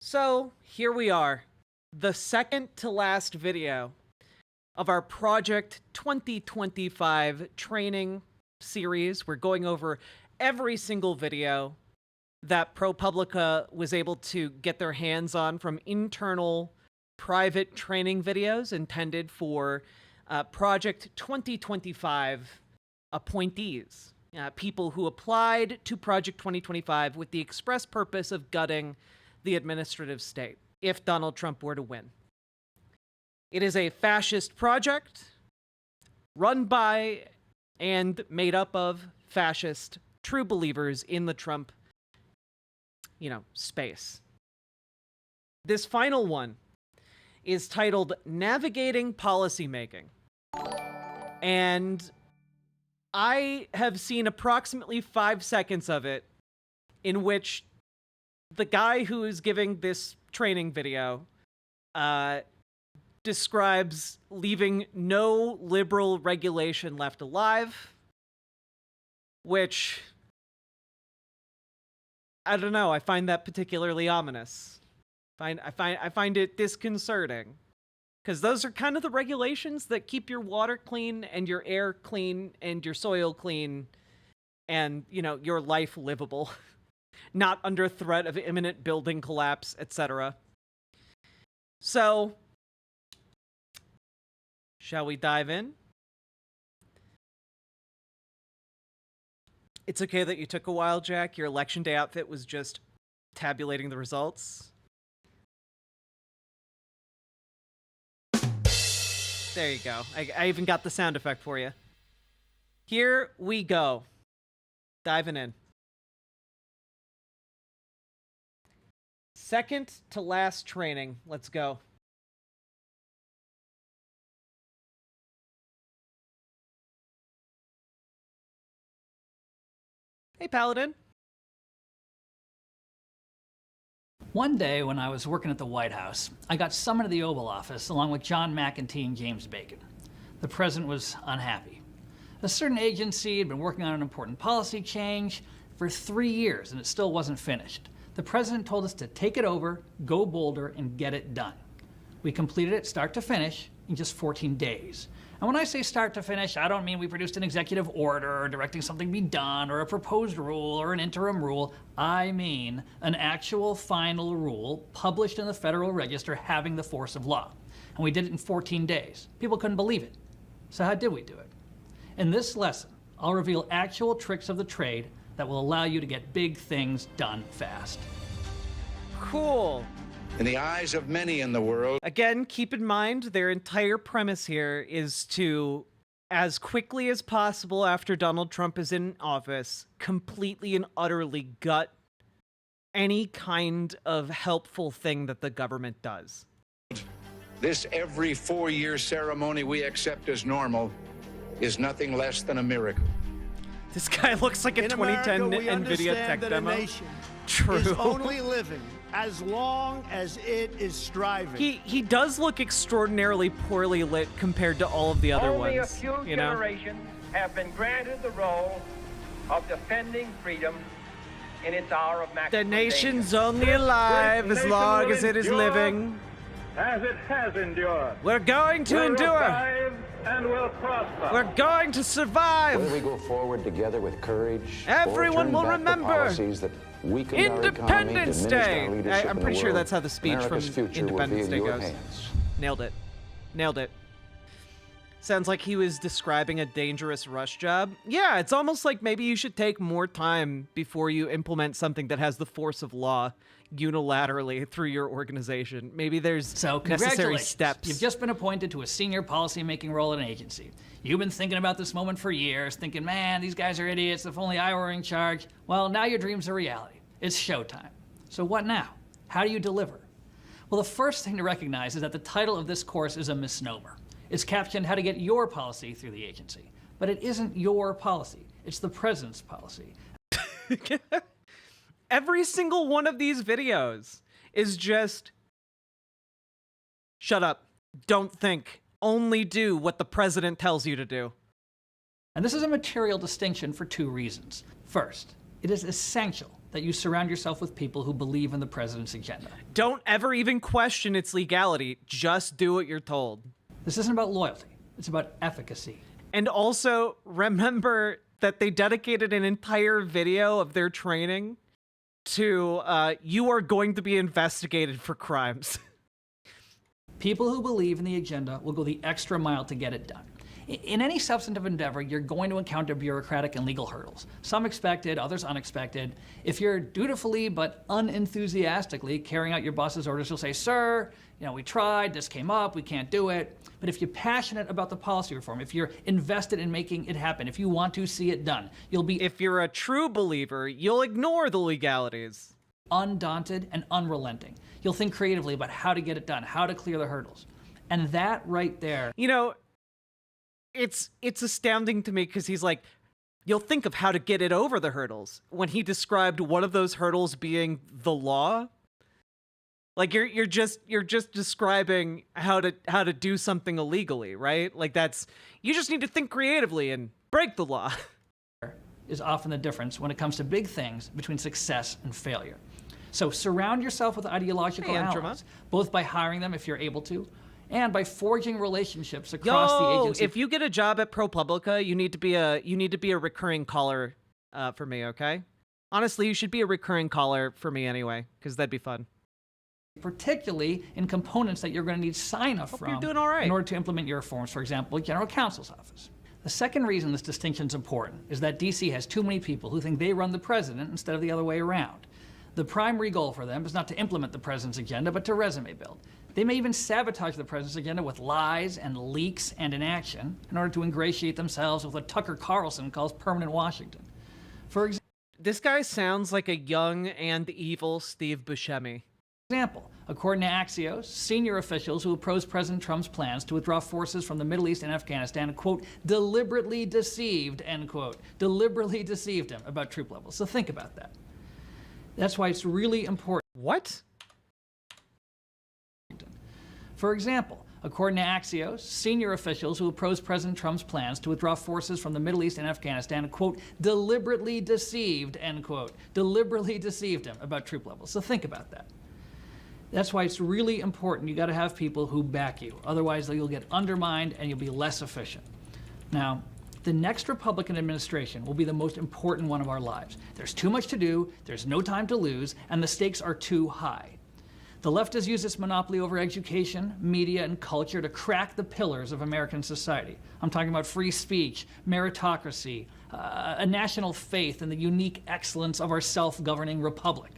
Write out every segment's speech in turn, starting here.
So here we are, the second to last video of our Project 2025 training series. We're going over every single video that ProPublica was able to get their hands on from internal private training videos intended for Project 2025 appointees, people who applied to Project 2025 with the express purpose of gutting the administrative state if Donald Trump were to win. It is a fascist project run by and made up of fascist true believers in the Trump, space. This final one is titled Navigating Policymaking. And I have seen approximately 5 seconds of it in which the guy who is giving this training video describes leaving no liberal regulation left alive, which, I don't know, I find that particularly ominous. I find it disconcerting, because those are kind of the regulations that keep your water clean and your air clean and your soil clean and, your life livable. Not under threat of imminent building collapse, etc. So, shall we dive in? It's okay that you took a while, Jack. Your election day outfit was just tabulating the results. There you go. I even got the sound effect for you. Here we go. Diving in. Second to last training. Let's go. Hey, Paladin. One day when I was working at the White House, I got summoned to the Oval Office along with John McEntee and James Bacon. The president was unhappy. A certain agency had been working on an important policy change for 3 years and it still wasn't finished. The president told us to take it over, go bolder, and get it done. We completed it start to finish in just 14 days. And when I say start to finish, I don't mean we produced an executive order directing something be done or a proposed rule or an interim rule. I mean an actual final rule published in the Federal Register having the force of law. And we did it in 14 days. People couldn't believe it. So how did we do it? In this lesson, I'll reveal actual tricks of the trade that will allow you to get big things done fast. Cool. In the eyes of many in the world. Again, keep in mind, their entire premise here is to, as quickly as possible after Donald Trump is in office, completely and utterly gut any kind of helpful thing that the government does. This every 4-year ceremony we accept as normal is nothing less than a miracle. This guy looks like a 2010 NVIDIA tech demo. True. Is only living as long as it is striving. He does look extraordinarily poorly lit compared to all of the other Only ones. a few generations have been granted the role of defending freedom in its hour of maximum The nation's danger. only alive as nation long will as it is endure living. As it has endured. We're going to We'll endure. revive and will prosper. We're going to survive. Whether we go forward together with courage, Everyone will or turn back the remember policies that weaken our economy, Independence diminish Day. our leadership I'm in pretty the sure world, that's how the speech from America's future will Independence be Day in your goes. hands. Nailed it. Nailed it. Sounds like he was describing a dangerous rush job. Yeah, it's almost like maybe you should take more time before you implement something that has the force of law unilaterally through your organization. Maybe there's So necessary congratulations. steps. You've just been appointed to a senior policy-making role at an agency. You've been thinking about this moment for years, thinking, man, these guys are idiots. If only I were in charge. Well, now your dreams are reality. It's showtime. So what now? How do you deliver? Well, the first thing to recognize is that the title of this course is a misnomer. It's captioned How to Get Your Policy Through the Agency. But it isn't your policy. It's the president's policy. Every single one of these videos is just, shut up, don't think, only do what the president tells you to do. And this is a material distinction for two reasons. First, it is essential that you surround yourself with people who believe in the president's agenda. Don't ever even question its legality. Just do what you're told. This isn't about loyalty. It's about efficacy. And also, remember that they dedicated an entire video of their training to you are going to be investigated for crimes. People who believe in the agenda will go the extra mile to get it done. In any substantive endeavor, you're going to encounter bureaucratic and legal hurdles. Some expected, others unexpected. If you're dutifully but unenthusiastically carrying out your boss's orders, you'll say, sir, we tried, this came up, we can't do it. But if you're passionate about the policy reform, if you're invested in making it happen, if you want to see it done, you'll be... If you're a true believer, you'll ignore the legalities. Undaunted and unrelenting. You'll think creatively about how to get it done, how to clear the hurdles. And that right there... It's astounding to me because he's like, you'll think of how to get it over the hurdles when he described one of those hurdles being the law. Like you're just describing how to do something illegally, right? Like you just need to think creatively and break the law. Is often the difference when it comes to big things between success and failure. So surround yourself with ideological allies, both by hiring them if you're able to, and by forging relationships across the agency. If you get a job at ProPublica, you need to be a recurring caller for me, okay? Honestly, you should be a recurring caller for me anyway, because that'd be fun. Particularly in components that you're going to need sign-off from you're doing all right. in order to implement your reforms, for example, General Counsel's office. The second reason this distinction is important is that DC has too many people who think they run the president instead of the other way around. The primary goal for them is not to implement the president's agenda, but to resume build. They may even sabotage the president's agenda with lies and leaks and inaction in order to ingratiate themselves with what Tucker Carlson calls permanent Washington. For this guy sounds like a young and evil Steve Buscemi. example, according to Axios, senior officials who oppose President Trump's plans to withdraw forces from the Middle East and Afghanistan, quote, deliberately deceived, end quote, deliberately deceived him about troop levels. So think about that. That's why it's really important. What? For example, according to Axios, senior officials who oppose President Trump's plans to withdraw forces from the Middle East and Afghanistan, quote, deliberately deceived, end quote, deliberately deceived him about troop levels. So think about that. That's why it's really important. You got to have people who back you. Otherwise, you'll get undermined and you'll be less efficient. Now, the next Republican administration will be the most important one of our lives. There's too much to do, there's no time to lose, and the stakes are too high. The left has used its monopoly over education, media, and culture to crack the pillars of American society. I'm talking about free speech, meritocracy, a national faith in the unique excellence of our self-governing republic.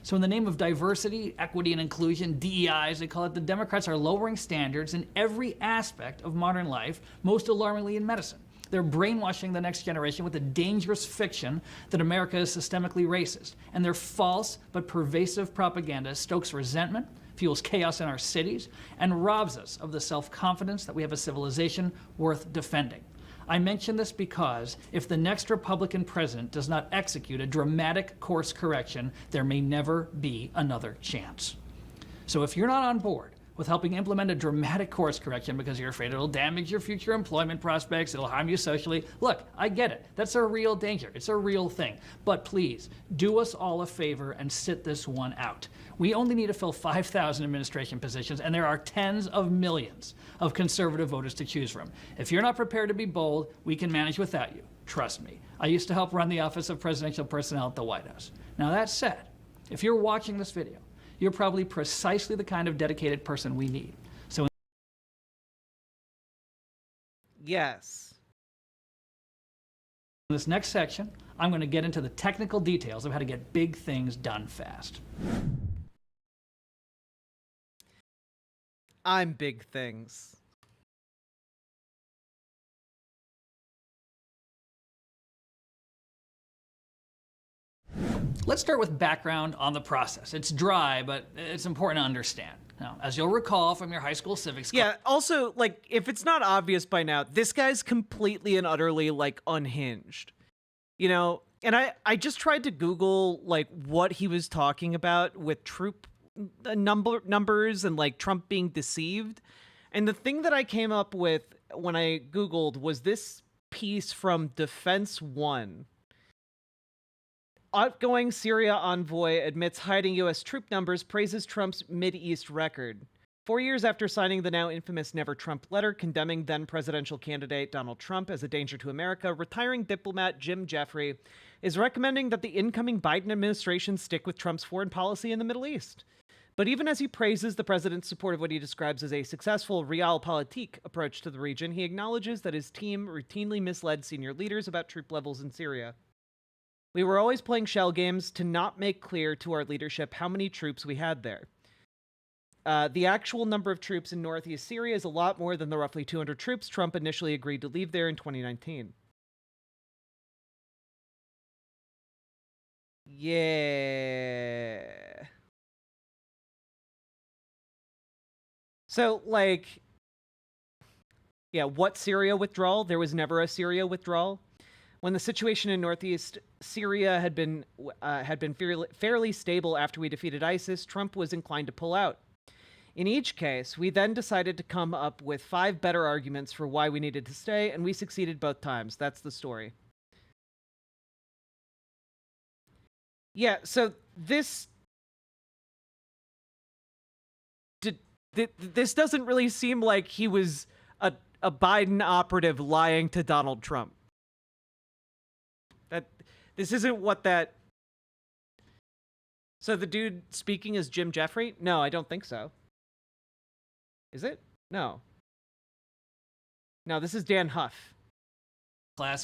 So in the name of diversity, equity, and inclusion, DEI as they call it, the Democrats are lowering standards in every aspect of modern life, most alarmingly in medicine. They're brainwashing the next generation with the dangerous fiction that America is systemically racist. And their false but pervasive propaganda stokes resentment, fuels chaos in our cities, and robs us of the self-confidence that we have a civilization worth defending. I mention this because if the next Republican president does not execute a dramatic course correction, there may never be another chance. So if you're not on board with helping implement a dramatic course correction because you're afraid it'll damage your future employment prospects, it'll harm you socially. Look, I get it. That's a real danger. It's a real thing. But please, do us all a favor and sit this one out. We only need to fill 5,000 administration positions, and there are tens of millions of conservative voters to choose from. If you're not prepared to be bold, we can manage without you. Trust me. I used to help run the Office of Presidential Personnel at the White House. Now that said, if you're watching this video, you're probably precisely the kind of dedicated person we need. So yes. In this next section, I'm going to get into the technical details of how to get big things done fast. I'm big things. Let's start with background on the process. It's dry, but it's important to understand. Now, as you'll recall from your high school civics class. Yeah, also, like, if it's not obvious by now, this guy's completely and utterly, like, unhinged. You know, and I just tried to Google, like, what he was talking about with troop numbers and, like, Trump being deceived. And the thing that I came up with when I Googled was this piece from Defense One outgoing Syria envoy admits hiding U.S. troop numbers, praises Trump's Mideast record. 4 years after signing the now infamous Never Trump letter condemning then presidential candidate Donald Trump as a danger to America, retiring diplomat Jim Jeffrey is recommending that the incoming Biden administration stick with Trump's foreign policy in the Middle East. But even as he praises the president's support of what he describes as a successful realpolitik approach to the region, he acknowledges that his team routinely misled senior leaders about troop levels in Syria. We were always playing shell games to not make clear to our leadership how many troops we had there. The actual number of troops in northeast Syria is a lot more than the roughly 200 troops Trump initially agreed to leave there in 2019. Yeah. So, like, yeah, what Syria withdrawal? There was never a Syria withdrawal. When the situation in northeast Syria had been fairly stable after we defeated ISIS, Trump was inclined to pull out. In each case, we then decided to come up with 5 better arguments for why we needed to stay, and we succeeded both times. That's the story. Yeah, so this doesn't really seem like he was a Biden operative lying to Donald Trump. This isn't what that... So the dude speaking is Jim Jeffrey? No, I don't think so. Is it? No. No, this is Dan Huff.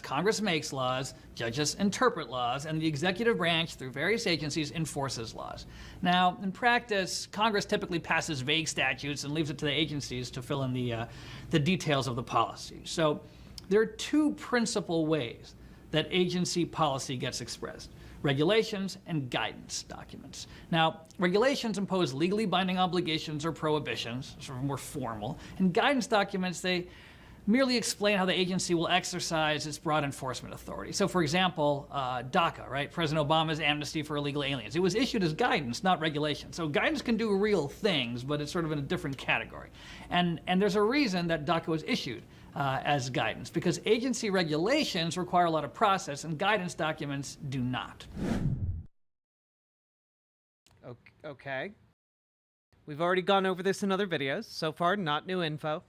Congress makes laws, judges interpret laws, and the executive branch, through various agencies, enforces laws. Now, in practice, Congress typically passes vague statutes and leaves it to the agencies to fill in the details of the policy. So there are 2 principal ways that agency policy gets expressed: regulations and guidance documents. Now, regulations impose legally binding obligations or prohibitions, sort of more formal, and guidance documents, they merely explain how the agency will exercise its broad enforcement authority. So, for example, DACA, right? President Obama's amnesty for illegal aliens. It was issued as guidance, not regulation. So guidance can do real things, but it's sort of in a different category. And there's a reason that DACA was issued as guidance, because agency regulations require a lot of process, and guidance documents do not. Okay. We've already gone over this in other videos. So far, not new info.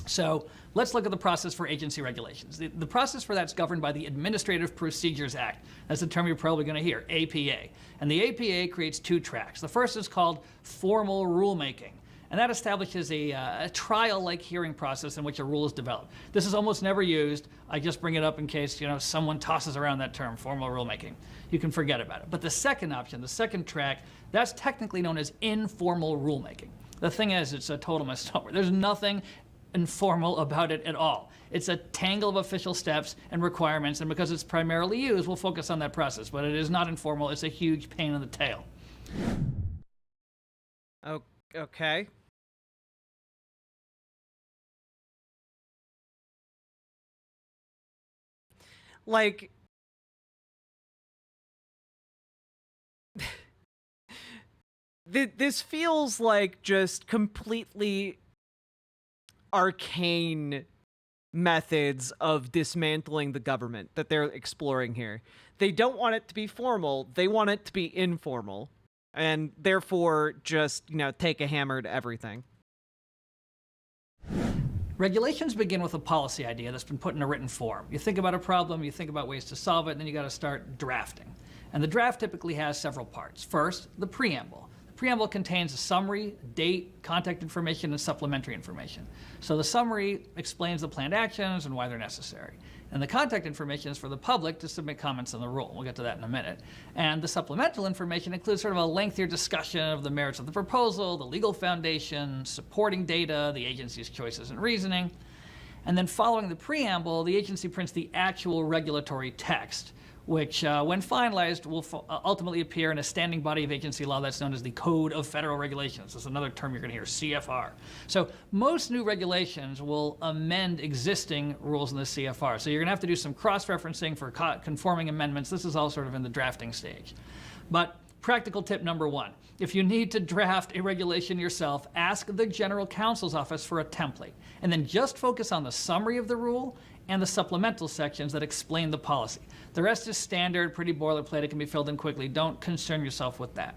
So let's look at the process for agency regulations. The process for that's governed by the Administrative Procedures Act. That's the term you're probably going to hear, APA. And the APA creates 2 tracks. The first is called formal rulemaking, and that establishes a trial-like hearing process in which a rule is developed. This is almost never used. I just bring it up in case someone tosses around that term, formal rulemaking. You can forget about it. But the second option, the second track, that's technically known as informal rulemaking. The thing is, it's a total misnomer. There's nothing informal about it at all. It's a tangle of official steps and requirements, and because it's primarily used, we'll focus on that process. But it is not informal. It's a huge pain in the tail. Okay. Like, this feels like just completely arcane methods of dismantling the government that they're exploring here. They don't want it to be formal, they want it to be informal, and therefore just, take a hammer to everything. Regulations begin with a policy idea that's been put in a written form. You think about a problem, you think about ways to solve it, and then you got to start drafting. And the draft typically has several parts. First, the preamble. The preamble contains a summary, date, contact information, and supplementary information. So the summary explains the planned actions and why they're necessary. And the contact information is for the public to submit comments on the rule. We'll get to that in a minute. And the supplemental information includes sort of a lengthier discussion of the merits of the proposal, the legal foundation, supporting data, the agency's choices and reasoning. And then following the preamble, the agency prints the actual regulatory text, which, when finalized, will ultimately appear in a standing body of agency law that's known as the Code of Federal Regulations. That's another term you're going to hear, CFR. So most new regulations will amend existing rules in the CFR. So you're going to have to do some cross-referencing for conforming amendments. This is all sort of in the drafting stage. But practical tip number 1, if you need to draft a regulation yourself, ask the General Counsel's office for a template, and then just focus on the summary of the rule and the supplemental sections that explain the policy. The rest is standard, pretty boilerplate. It can be filled in quickly. Don't concern yourself with that.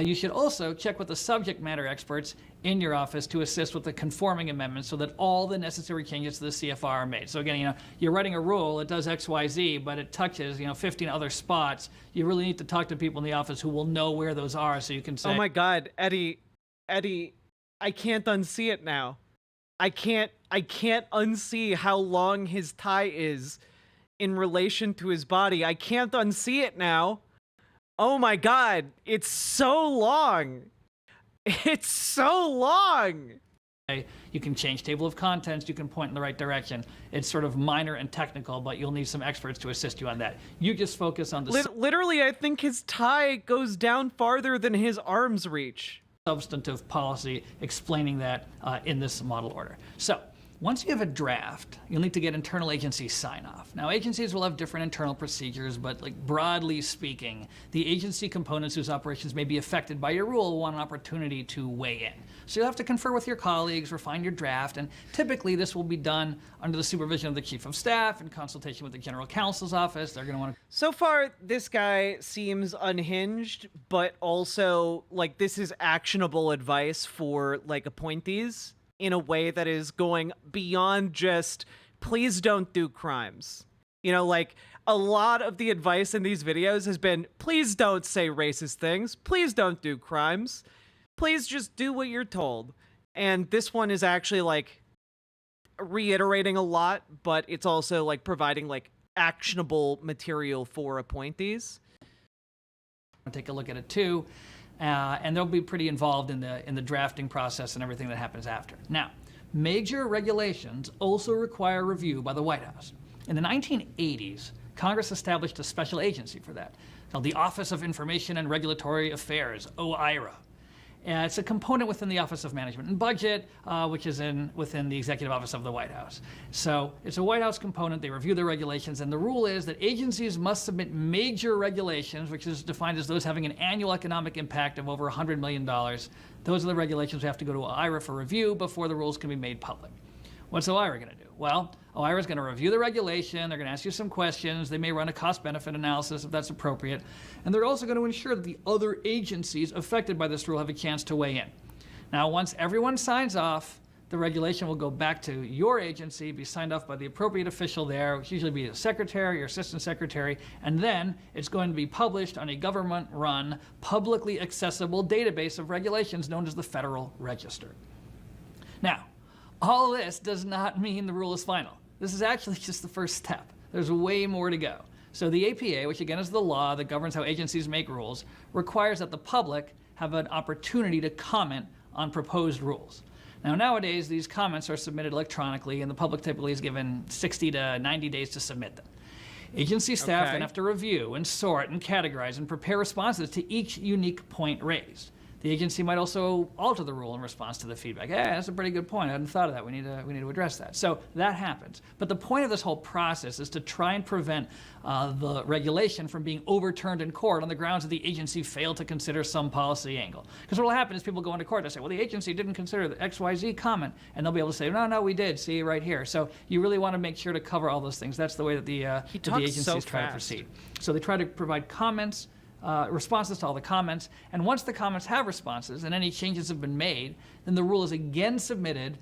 You should also check with the subject matter experts in your office to assist with the conforming amendments so that all the necessary changes to the CFR are made. So again, you're writing a rule, it does X, Y, Z, but it touches, 15 other spots. You really need to talk to people in the office who will know where those are so you can say, oh my God, Eddie, I can't unsee it now. I can't unsee how long his tie is in relation to his body. I can't unsee it now. Oh my God, it's so long. It's so long. You can change table of contents, you can point in the right direction. It's sort of minor and technical, but you'll need some experts to assist you on that. You just focus on the literally, I think his tie goes down farther than his arms reach. Substantive policy explaining that in this model order. So once you have a draft, you'll need to get internal agency sign-off. Now, agencies will have different internal procedures, but broadly speaking, the agency components whose operations may be affected by your rule will want an opportunity to weigh in. So you'll have to confer with your colleagues, refine your draft, and typically this will be done under the supervision of the Chief of Staff in consultation with the General Counsel's office. They're going to want to... So far, this guy seems unhinged, but also, this is actionable advice for, appointees in a way that is going beyond just, please don't do crimes. A lot of the advice in these videos has been, please don't say racist things, please don't do crimes, please just do what you're told. And this one is actually, reiterating a lot, but it's also, providing, actionable material for appointees. I'll take a look at it, too. And they'll be pretty involved in the drafting process and everything that happens after. Now, major regulations also require review by the White House. In the 1980s, Congress established a special agency for that, called the Office of Information and Regulatory Affairs, OIRA. It's a component within the Office of Management and Budget, which is within the Executive Office of the White House. So it's a White House component. They review the regulations, and the rule is that agencies must submit major regulations, which is defined as those having an annual economic impact of over $100 million. Those are the regulations that have to go to OIRA for review before the rules can be made public. What's OIRA going to do? Well, OIRA is going to review the regulation. They're going to ask you some questions. They may run a cost-benefit analysis if that's appropriate. And they're also going to ensure that the other agencies affected by this rule have a chance to weigh in. Now, once everyone signs off, the regulation will go back to your agency, be signed off by the appropriate official there, which usually be a secretary or assistant secretary, and then it's going to be published on a government-run, publicly accessible database of regulations known as the Federal Register. Now, all this does not mean the rule is final. This is actually just the first step. There's way more to go. So the APA, which again is the law that governs how agencies make rules, requires that the public have an opportunity to comment on proposed rules. Now, nowadays, these comments are submitted electronically, and the public typically is given 60 to 90 days to submit them. Agency staff then have to review and sort and categorize and prepare responses to each unique point raised. The agency might also alter the rule in response to the feedback. Hey, that's a pretty good point. I hadn't thought of that. We need to address that. So that happens. But the point of this whole process is to try and prevent the regulation from being overturned in court on the grounds that the agency failed to consider some policy angle. Because what will happen is people go into court and say, well, the agency didn't consider the XYZ comment. And they'll be able to say, no, we did. See right here. So you really want to make sure to cover all those things. That's the way that the agencies try to proceed. So they try to provide comments, responses to all the comments, and once the comments have responses and any changes have been made, then the rule is again submitted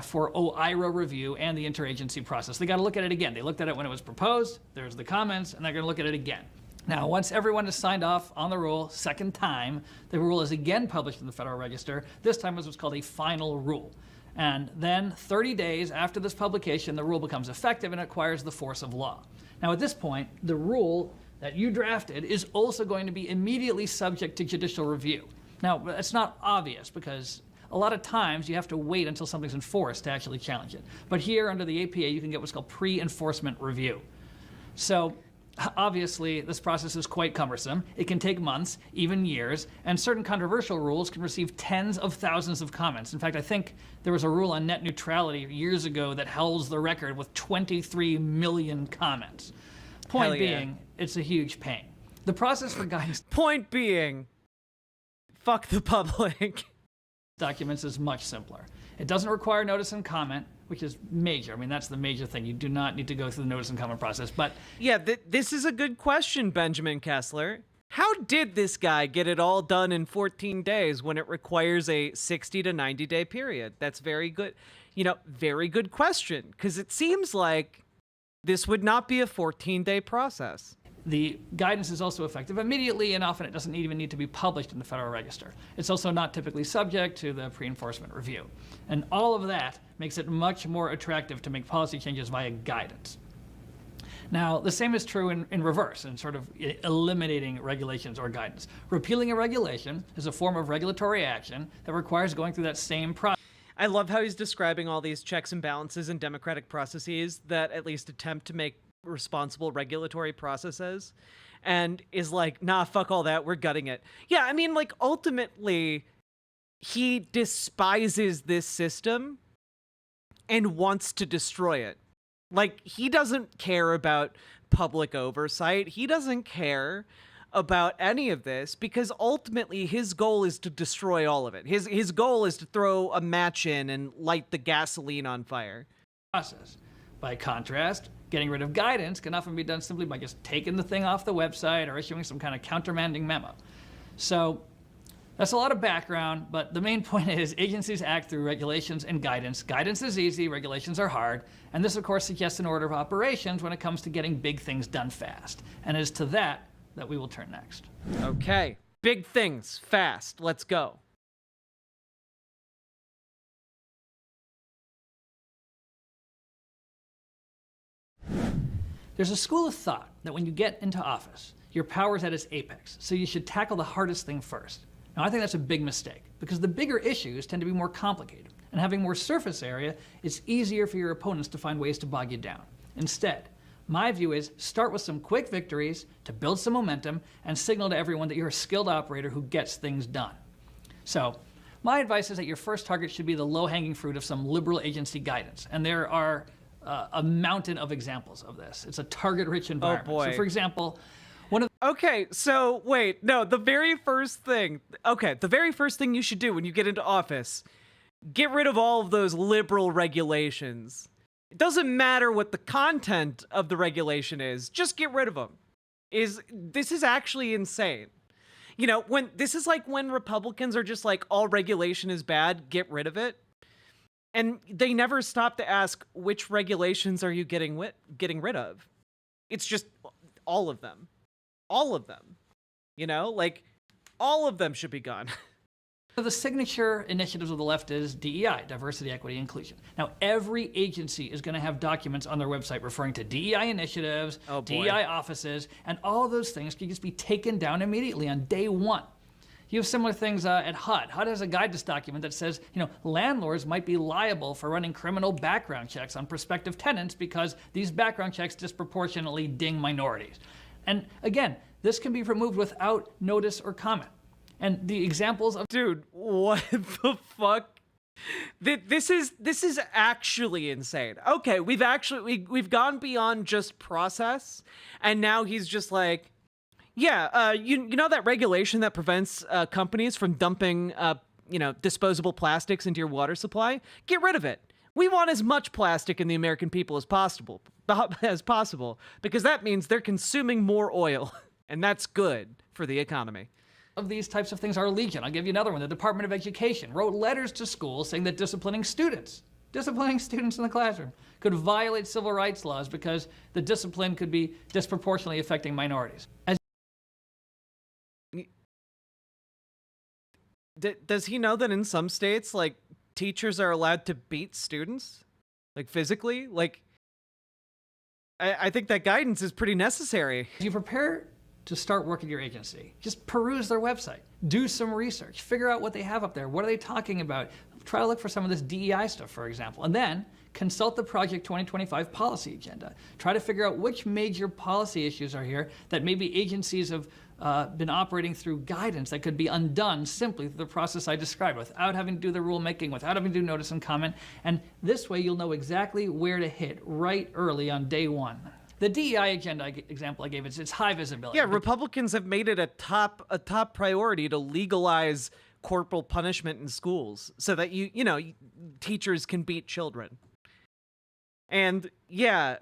for OIRA review and the interagency process. They got to look at it again. They looked at it when it was proposed, there's the comments, and they're going to look at it again. Now, once everyone has signed off on the rule, second time, the rule is again published in the Federal Register, this time as what's called a final rule. And then 30 days after this publication, the rule becomes effective and acquires the force of law. Now, at this point, the rule that you drafted is also going to be immediately subject to judicial review. Now, it's not obvious because a lot of times you have to wait until something's enforced to actually challenge it. But here under the APA, you can get what's called pre-enforcement review. So obviously, this process is quite cumbersome. It can take months, even years, and certain controversial rules can receive tens of thousands of comments. In fact, I think there was a rule on net neutrality years ago that holds the record with 23 million comments. Point being, it's a huge pain. The process for guidance Point being, fuck the public. documents is much simpler. It doesn't require notice and comment, which is major. I mean, that's the major thing. You do not need to go through the notice and comment process. But yeah, this is a good question, Benjamin Kessler. How did this guy get it all done in 14 days when it requires a 60 to 90 day period? That's very good. Very good question, because it seems like this would not be a 14-day process. The guidance is also effective immediately, and often it doesn't even need to be published in the Federal Register. It's also not typically subject to the pre-enforcement review. And all of that makes it much more attractive to make policy changes via guidance. Now, the same is true in reverse, in sort of eliminating regulations or guidance. Repealing a regulation is a form of regulatory action that requires going through that same process. I love how he's describing all these checks and balances and democratic processes that at least attempt to make responsible regulatory processes, and is like, nah, fuck all that, we're gutting it. Yeah, I mean, like, ultimately, he despises this system and wants to destroy it. Like, he doesn't care about public oversight. He doesn't care about any of this, because ultimately his goal is to destroy all of it. His goal is to throw a match in and light the gasoline on fire. Process. By contrast, getting rid of guidance can often be done simply by just taking the thing off the website or issuing some kind of countermanding memo. So that's a lot of background, but the main point is agencies act through regulations and guidance. Guidance is easy, regulations are hard, and this, of course, suggests an order of operations when it comes to getting big things done fast. And it is to that we will turn next. Okay, big things, fast, let's go. There's a school of thought that when you get into office, your power is at its apex, so you should tackle the hardest thing first. Now, I think that's a big mistake, because the bigger issues tend to be more complicated, and having more surface area, it's easier for your opponents to find ways to bog you down. Instead, my view is start with some quick victories to build some momentum and signal to everyone that you're a skilled operator who gets things done. So, my advice is that your first target should be the low-hanging fruit of some liberal agency guidance, and there are a mountain of examples of this. It's a target-rich environment. Oh boy. So, for example, Okay, so wait, no, the very first thing you should do when you get into office, get rid of all of those liberal regulations. It doesn't matter what the content of the regulation is, just get rid of them. This is actually insane. This is like when Republicans are just like, all regulation is bad, get rid of it. And they never stop to ask, which regulations are you getting rid of? It's just all of them. All of them. Like, all of them should be gone. The signature initiatives of the left is DEI, diversity, equity, inclusion. Now, every agency is going to have documents on their website referring to DEI initiatives, DEI offices, and all of those things can just be taken down immediately on day one. You have similar things at HUD. HUD has a guidance document that says, landlords might be liable for running criminal background checks on prospective tenants because these background checks disproportionately ding minorities. And again, this can be removed without notice or comment. And the examples of— Dude, what the fuck? This is actually insane. Okay, we've gone beyond just process, and now he's just like, yeah, you know that regulation that prevents companies from dumping disposable plastics into your water supply? Get rid of it. We want as much plastic in the American people as possible, because that means they're consuming more oil, and that's good for the economy. Of these types of things are legion. I'll give you another one. The Department of Education wrote letters to schools saying that disciplining students in the classroom could violate civil rights laws because the discipline could be disproportionately affecting minorities. Does he know that in some states, like, teachers are allowed to beat students? Like, physically? Like, I think that guidance is pretty necessary. As you prepare to start working your agency, just peruse their website, do some research, figure out what they have up there, what are they talking about, try to look for some of this DEI stuff, for example, and then consult the Project 2025 policy agenda. Try to figure out which major policy issues are here that maybe agencies have been operating through guidance that could be undone simply through the process I described, without having to do the rulemaking, without having to do notice and comment, and this way you'll know exactly where to hit right early on day one. The DEI agenda example I gave, it's high visibility. Yeah, Republicans have made it a top priority to legalize corporal punishment in schools so that teachers can beat children. And yeah,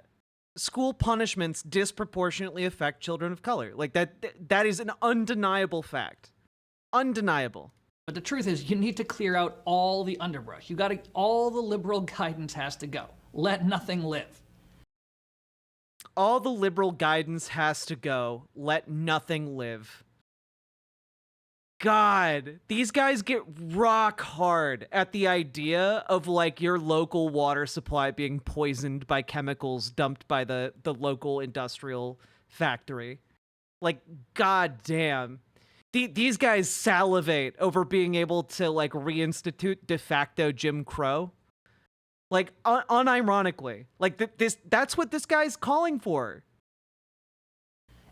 school punishments disproportionately affect children of color. Like that is an undeniable fact. Undeniable. But the truth is, you need to clear out all the underbrush. All the liberal guidance has to go. Let nothing live. All the liberal guidance has to go. Let nothing live. God, these guys get rock hard at the idea of like your local water supply being poisoned by chemicals dumped by the local industrial factory. Like, god damn. These guys salivate over being able to like reinstitute de facto Jim Crow. Like, unironically. Like, that's what this guy's calling for.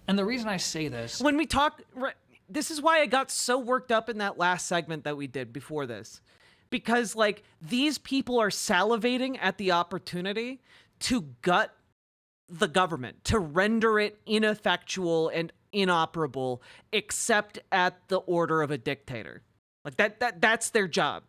And the reason I say this... When we talk... This is why I got so worked up in that last segment that we did before this. Because, like, these people are salivating at the opportunity to gut the government, to render it ineffectual and inoperable, except at the order of a dictator. Like, that's their job.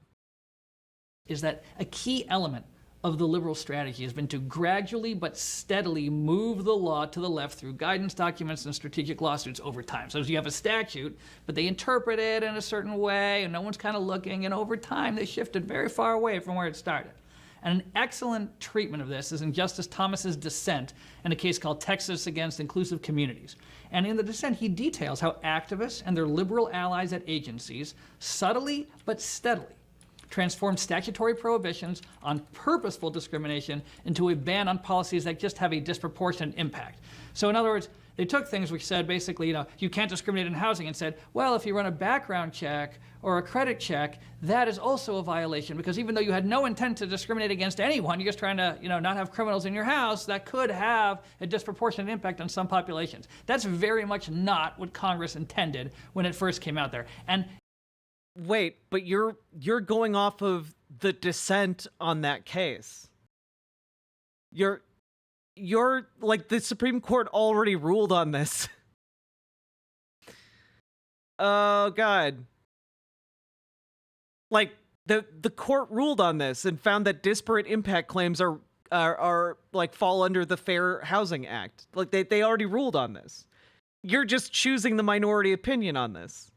Is that a key element of the liberal strategy has been to gradually but steadily move the law to the left through guidance documents and strategic lawsuits over time. So you have a statute, but they interpret it in a certain way, and no one's kind of looking, and over time they shifted very far away from where it started. And an excellent treatment of this is in Justice Thomas's dissent in a case called Texas Against Inclusive Communities. And in the dissent, he details how activists and their liberal allies at agencies subtly but steadily transformed statutory prohibitions on purposeful discrimination into a ban on policies that just have a disproportionate impact. So in other words, they took things which said basically, you can't discriminate in housing, and said, well, if you run a background check or a credit check, that is also a violation, because even though you had no intent to discriminate against anyone, you're just trying to, not have criminals in your house, that could have a disproportionate impact on some populations. That's very much not what Congress intended when it first came out there. And wait, but you're going off of the dissent on that case. You're like, the Supreme Court already ruled on this. Oh god. Like, the court ruled on this and found that disparate impact claims are like fall under the Fair Housing Act. Like, they already ruled on this. You're just choosing the minority opinion on this.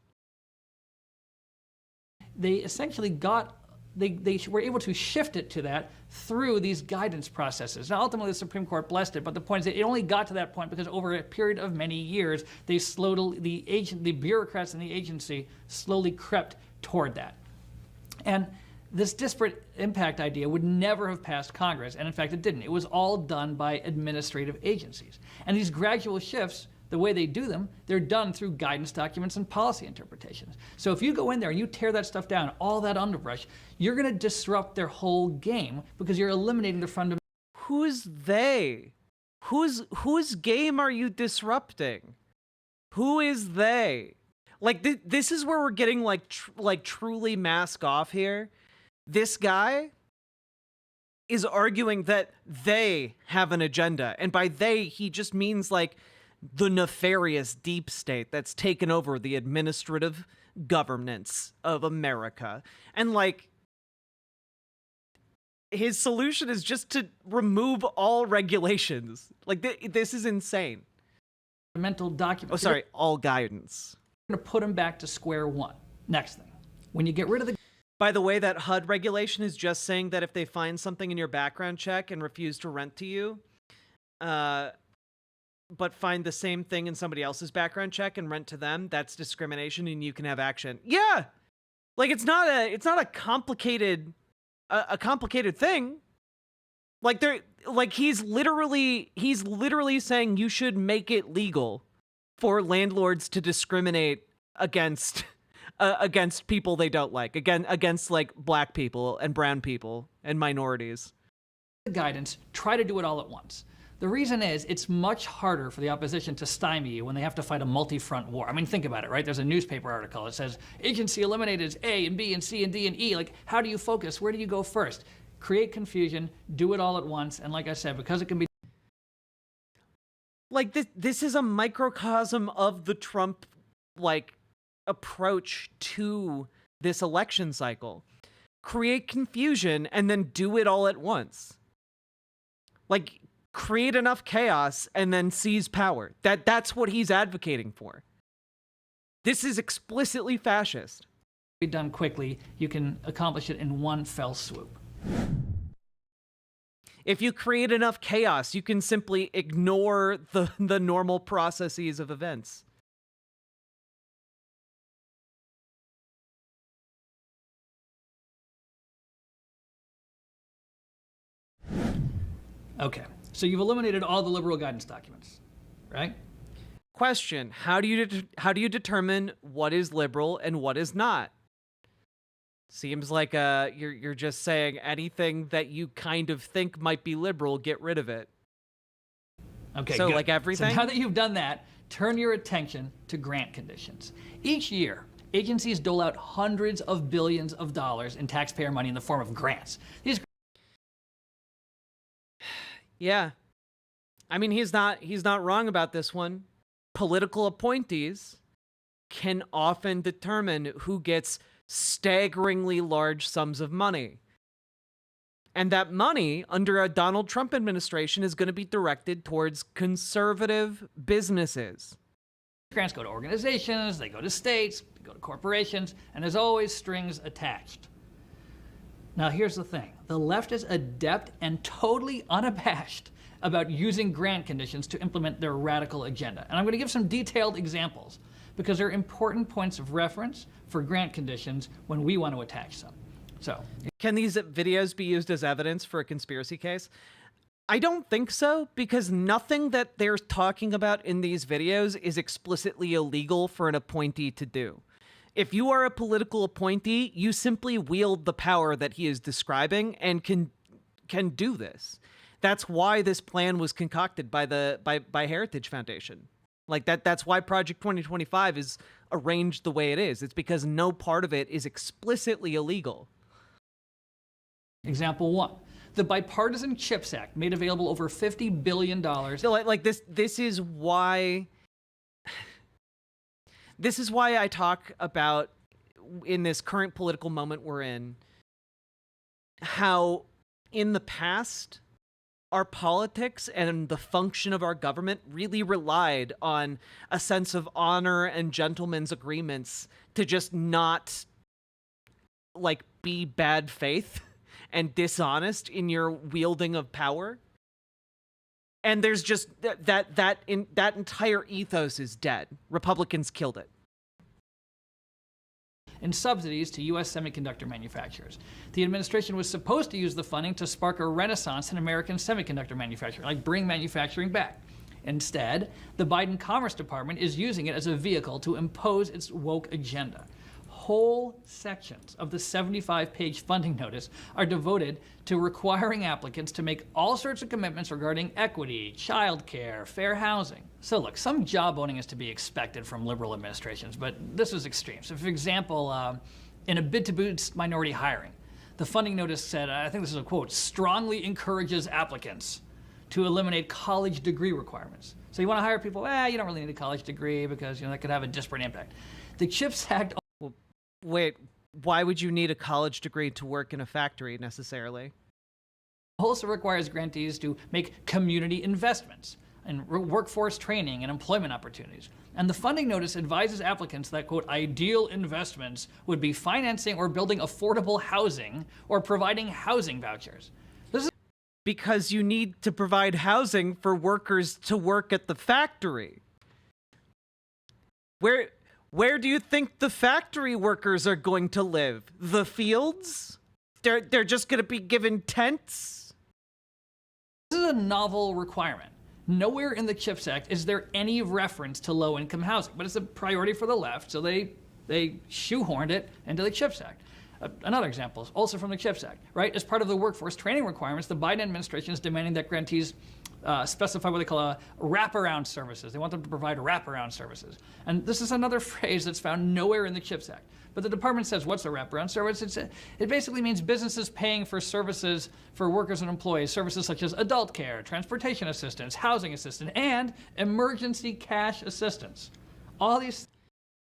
They essentially they were able to shift it to that through these guidance processes. Now, ultimately, the Supreme Court blessed it, but the point is that it only got to that point because over a period of many years, the bureaucrats in the agency slowly crept toward that. And this disparate impact idea would never have passed Congress, and in fact, it didn't. It was all done by administrative agencies. And these gradual shifts, the way they do them, they're done through guidance documents and policy interpretations. So if you go in there and you tear that stuff down, all that underbrush, you're going to disrupt their whole game because you're eliminating the fundamental. Who's they? Whose game are you disrupting? Who is they? Like, this is where we're getting like truly mask off here. This guy is arguing that they have an agenda, and by they he just means like the nefarious deep state that's taken over the administrative governance of America. And like, his solution is just to remove all regulations. Like, this is insane. Mental document. Oh, sorry, all guidance. We're going to put them back to square one. Next thing, when you get rid of the... By the way, that HUD regulation is just saying that if they find something in your background check and refuse to rent to you, but find the same thing in somebody else's background check and rent to them, that's discrimination and you can have action. Yeah. Like, it's not a complicated thing. Like, he's literally saying you should make it legal for landlords to discriminate against people they don't like, against like black people and brown people and minorities. Guidance, try to do it all at once. The reason is it's much harder for the opposition to stymie you when they have to fight a multi-front war. I mean, think about it, right? There's a newspaper article that says, agency eliminated as A and B and C and D and E. Like, how do you focus? Where do you go first? Create confusion, do it all at once, and like I said, because it can be... Like, this is a microcosm of the Trump, like, approach to this election cycle. Create confusion and then do it all at once. Like, create enough chaos and then seize power. That's what he's advocating for. This is explicitly fascist. Be done quickly, you can accomplish it in one fell swoop. If you create enough chaos, you can simply ignore the normal processes of events. Okay, so you've eliminated all the liberal guidance documents, right? Question: how do you determine what is liberal and what is not? Seems like you're just saying anything that you kind of think might be liberal, get rid of it. Okay, so good. like everything. So now that you've done that, turn your attention to grant conditions. Each year, agencies dole out hundreds of billions of dollars in taxpayer money in the form of grants. These Yeah. I mean, he's not wrong about this one. Political appointees can often determine who gets staggeringly large sums of money. And that money under a Donald Trump administration is going to be directed towards conservative businesses. grants go to organizations, they go to states, they go to corporations, and there's always strings attached. Now here's the thing. The left is adept and totally unabashed about using grant conditions to implement their radical agenda. And I'm going to give some detailed examples because they're important points of reference for grant conditions when we want to attach them. So, can these videos be used as evidence for a conspiracy case? I don't think so, because nothing that they're talking about in these videos is explicitly illegal for an appointee to do. If you are a political appointee, you simply wield the power that he is describing and can do this. That's why this plan was concocted by by Heritage Foundation. Like that's why Project 2025 is arranged the way it is. It's because no part of it is explicitly illegal. Example one. The Bipartisan CHIPS Act made available over $50 billion. So like this is why I talk about, in this current political moment we're in, how in the past our politics and the function of our government really relied on a sense of honor and gentlemen's agreements to just not like be bad faith and dishonest in your wielding of power. And there's just that entire ethos is dead. Republicans killed it. In subsidies to U.S. semiconductor manufacturers. The administration was supposed to use the funding to spark a renaissance in American semiconductor manufacturing, like bring manufacturing back. Instead, the Biden Commerce Department is using it as a vehicle to impose its woke agenda. Whole sections of the 75-page funding notice are devoted to requiring applicants to make all sorts of commitments regarding equity, childcare, fair housing. So look, some job owning is to be expected from liberal administrations, but this is extreme. So for example, in a bid to boost minority hiring, the funding notice said, I think this is a quote, strongly encourages applicants to eliminate college degree requirements. So you want to hire people, you don't really need a college degree because that could have a disparate impact. The CHIPS Act. Wait, why would you need a college degree to work in a factory necessarily? Also requires grantees to make community investments in workforce training and employment opportunities. And the funding notice advises applicants that, quote, ideal investments would be financing or building affordable housing or providing housing vouchers. This is because you need to provide housing for workers to work at the factory. Where do you think the factory workers are going to live? The fields? They're just going to be given tents? This is a novel requirement. Nowhere in the CHIPS Act is there any reference to low-income housing, but it's a priority for the left, so they shoehorned it into the CHIPS Act. Another example is also from the CHIPS Act, right? As part of the workforce training requirements, the Biden administration is demanding that grantees specify what they call wraparound services. They want them to provide wraparound services. And this is another phrase that's found nowhere in the CHIPS Act. But the department says, what's a wraparound service? It basically means businesses paying for services for workers and employees, services such as adult care, transportation assistance, housing assistance, and emergency cash assistance. All these.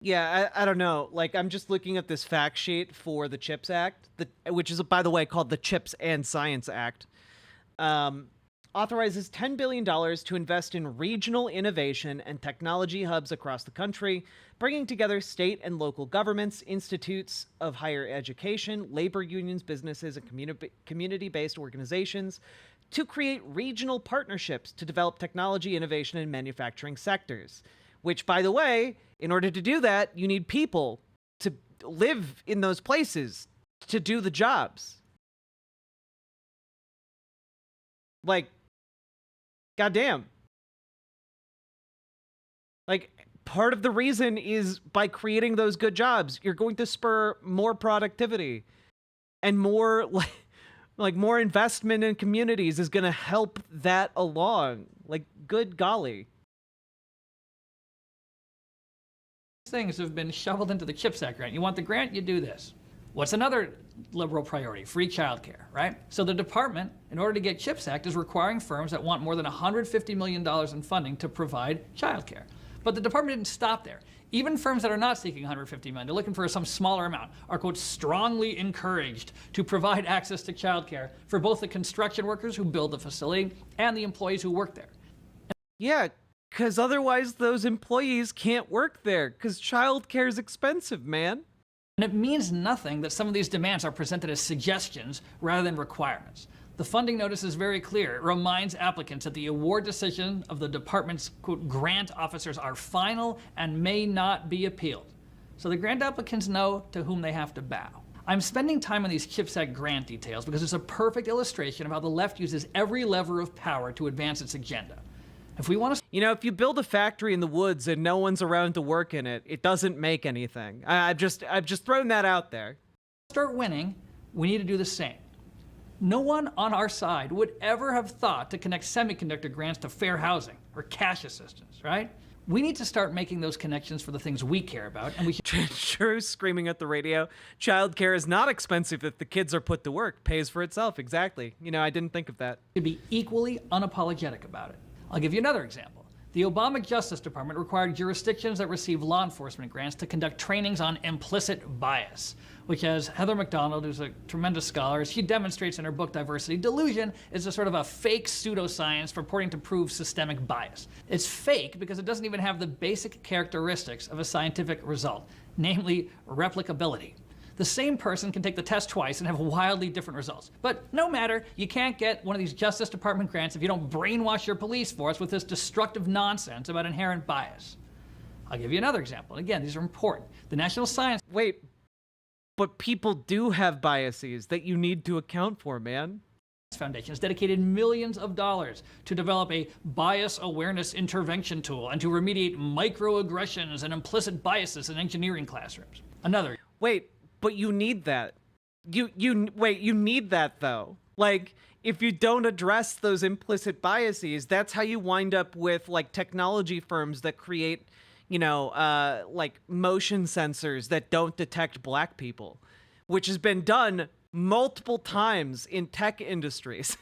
Yeah, I don't know. Like, I'm just looking at this fact sheet for the CHIPS Act, which is, by the way, called the CHIPS and Science Act. authorizes $10 billion to invest in regional innovation and technology hubs across the country, bringing together state and local governments, institutes of higher education, labor unions, businesses, and community-based organizations to create regional partnerships to develop technology, innovation, and manufacturing sectors. Which, by the way, in order to do that, you need people to live in those places to do the jobs. Like, goddamn. Like, part of the reason is by creating those good jobs, you're going to spur more productivity and more, like more investment in communities is going to help that along. Like, good golly. Things have been shoveled into the CHIPS Act grant. You want the grant, you do this. What's another liberal priority? Free childcare, right? So the department, in order to get CHIPS Act, is requiring firms that want more than $150 million in funding to provide childcare. But the department didn't stop there. Even firms that are not seeking $150 million, they're looking for some smaller amount, are, quote, strongly encouraged to provide access to childcare for both the construction workers who build the facility and the employees who work there. Yeah, because otherwise those employees can't work there, because childcare is expensive, man. And it means nothing that some of these demands are presented as suggestions rather than requirements. The funding notice is very clear. It reminds applicants that the award decision of the department's, quote, grant officers are final and may not be appealed. So the grant applicants know to whom they have to bow. I'm spending time on these CHIPS Act grant details because it's a perfect illustration of how the left uses every lever of power to advance its agenda. If we want to, you know, if you build a factory in the woods and no one's around to work in it, it doesn't make anything. I've just thrown that out there. Start winning, we need to do the same. No one on our side would ever have thought to connect semiconductor grants to fair housing or cash assistance, right? We need to start making those connections for the things we care about, and we should. True, screaming at the radio. Childcare is not expensive if the kids are put to work. Pays for itself, exactly. You know, I didn't think of that. Be equally unapologetic about it. I'll give you another example. The Obama Justice Department required jurisdictions that receive law enforcement grants to conduct trainings on implicit bias, which, as Heather McDonald, who's a tremendous scholar, she demonstrates in her book Diversity Delusion, is a sort of a fake pseudoscience purporting to prove systemic bias. It's fake because it doesn't even have the basic characteristics of a scientific result, namely replicability. The same person can take the test twice and have wildly different results. But no matter, you can't get one of these Justice Department grants if you don't brainwash your police force with this destructive nonsense about inherent bias. I'll give you another example. And again, these are important. The National Science... Wait, but people do have biases that you need to account for, man. Foundation has dedicated millions of dollars to develop a bias awareness intervention tool and to remediate microaggressions and implicit biases in engineering classrooms. Another... Wait. But you need that. You need that though. Like, if you don't address those implicit biases, that's how you wind up with like technology firms that create, you know, like motion sensors that don't detect black people, which has been done multiple times in tech industries.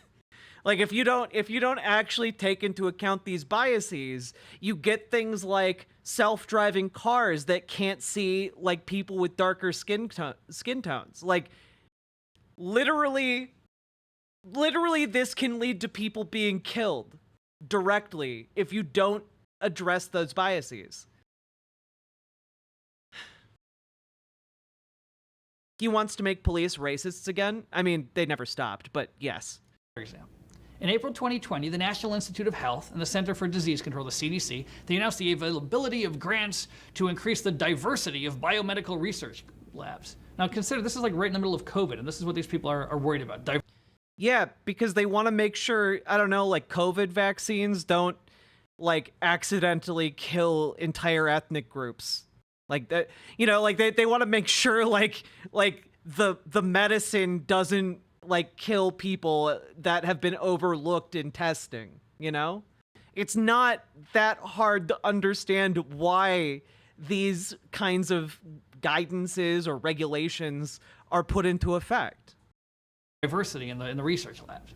Like, if you don't actually take into account these biases, you get things like self-driving cars that can't see like people with darker skin tones. Like, literally this can lead to people being killed directly if you don't address those biases. He wants to make police racists again. I mean, they never stopped, but yes. For example. In April 2020, the National Institute of Health and the Center for Disease Control, the CDC, they announced the availability of grants to increase the diversity of biomedical research labs. Now consider, this is like right in the middle of COVID, and this is what these people are worried about. Yeah, because they want to make sure, I don't know, like COVID vaccines don't like accidentally kill entire ethnic groups. Like that, you know, like they want to make sure like the medicine doesn't like kill people that have been overlooked in testing, you know? It's not that hard to understand why these kinds of guidances or regulations are put into effect. Diversity in the research labs.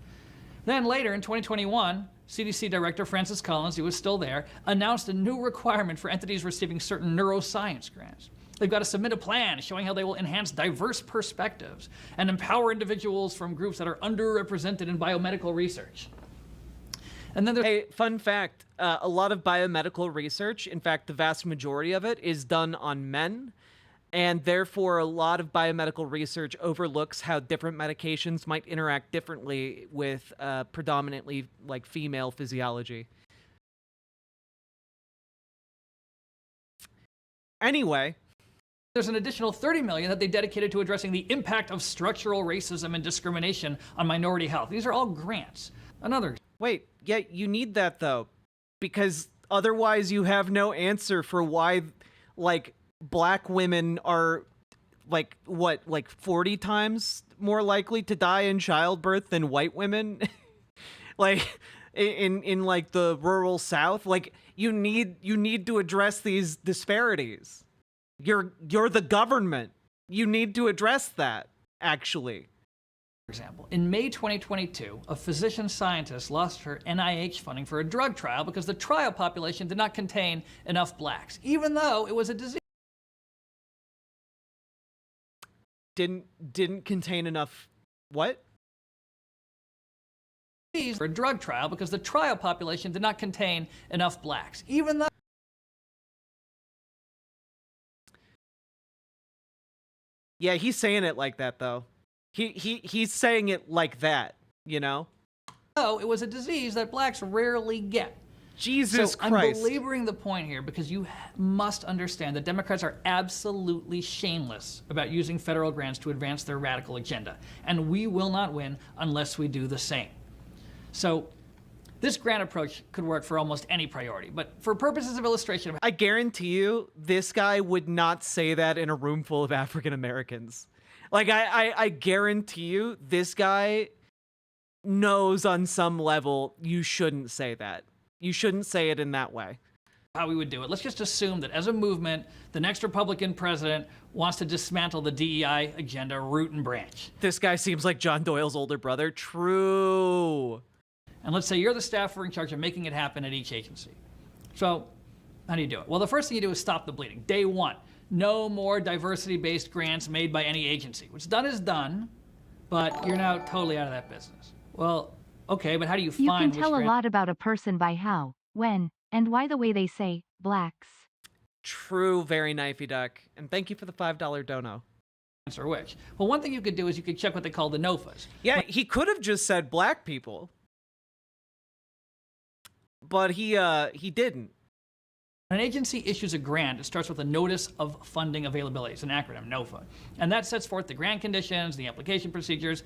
Then later in 2021, CDC Director Francis Collins, who was still there, announced a new requirement for entities receiving certain neuroscience grants. They've got to submit a plan showing how they will enhance diverse perspectives and empower individuals from groups that are underrepresented in biomedical research. And then there's Hey, fun fact, a lot of biomedical research, in fact, the vast majority of it, is done on men. And therefore, a lot of biomedical research overlooks how different medications might interact differently with predominantly like female physiology. Anyway, there's an additional $30 million that they dedicated to addressing the impact of structural racism and discrimination on minority health. These are all grants. Wait, yeah, you need that though, because otherwise you have no answer for why, like, black women are like 40 times more likely to die in childbirth than white women. Like in like the rural South. Like you need to address these disparities. You're the government. You need to address that, actually. For example, in May 2022, a physician scientist lost her NIH funding for a drug trial because the trial population did not contain enough blacks, even though it was a disease. Didn't contain enough what? For a drug trial because the trial population did not contain enough blacks, even though. Yeah, he's saying it like that though. He's saying it like that, you know? Oh, it was a disease that blacks rarely get. Jesus Christ. I'm belaboring the point here because you must understand that Democrats are absolutely shameless about using federal grants to advance their radical agenda. And we will not win unless we do the same. So this grant approach could work for almost any priority. But for purposes of illustration, I guarantee you this guy would not say that in a room full of African Americans. Like, I guarantee you this guy knows on some level you shouldn't say that. You shouldn't say it in that way. How we would do it. Let's just assume that as a movement, the next Republican president wants to dismantle the DEI agenda root and branch. This guy seems like John Doyle's older brother. True. And let's say you're the staffer in charge of making it happen at each agency. So how do you do it? Well, the first thing you do is stop the bleeding. Day one, no more diversity-based grants made by any agency. What's done is done, but you're now totally out of that business. Well, okay, but how do you find You can tell a lot about a person by how, when, and why the way they say blacks. True, very knifey duck. And thank you for the $5 dono. Or which? Well, one thing you could do is you could check what they call the NOFAs. Yeah, he could have just said black people. But he didn't. When an agency issues a grant, it starts with a Notice of Funding Availability. It's an acronym, NOFA. And that sets forth the grant conditions, the application procedures,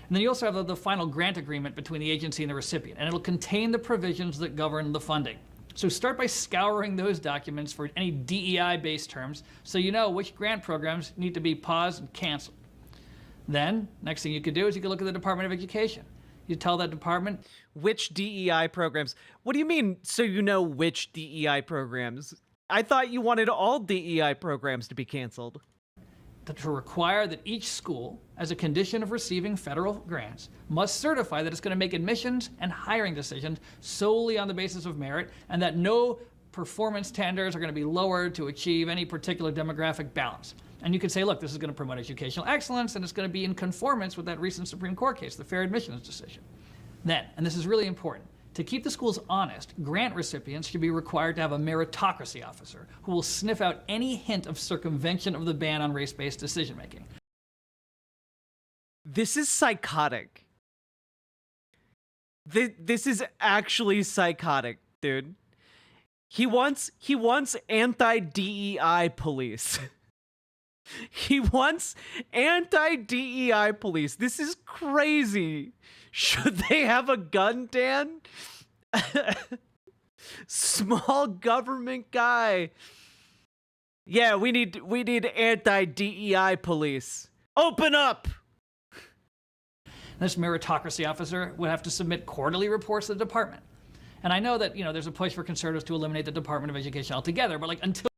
and then you also have the final grant agreement between the agency and the recipient, and it'll contain the provisions that govern the funding. So start by scouring those documents for any DEI-based terms so you know which grant programs need to be paused and canceled. Then, next thing you could do is you could look at the Department of Education. You tell that department which DEI programs. What do you mean, so you know which DEI programs? I thought you wanted all DEI programs to be canceled. To require that each school, as a condition of receiving federal grants, must certify that it's going to make admissions and hiring decisions solely on the basis of merit, and that no performance standards are going to be lowered to achieve any particular demographic balance. And you could say, look, this is going to promote educational excellence, and it's going to be in conformance with that recent Supreme Court case, the fair admissions decision. Then, and this is really important, to keep the schools honest, grant recipients should be required to have a meritocracy officer who will sniff out any hint of circumvention of the ban on race-based decision-making. This is psychotic. This is actually psychotic, dude. He wants anti-DEI police. He wants anti-DEI police. This is crazy. Should they have a gun, Dan? Small government guy. Yeah, we need anti-DEI police. Open up. This meritocracy officer would have to submit quarterly reports to the department. And I know that, there's a push for conservatives to eliminate the Department of Education altogether, but until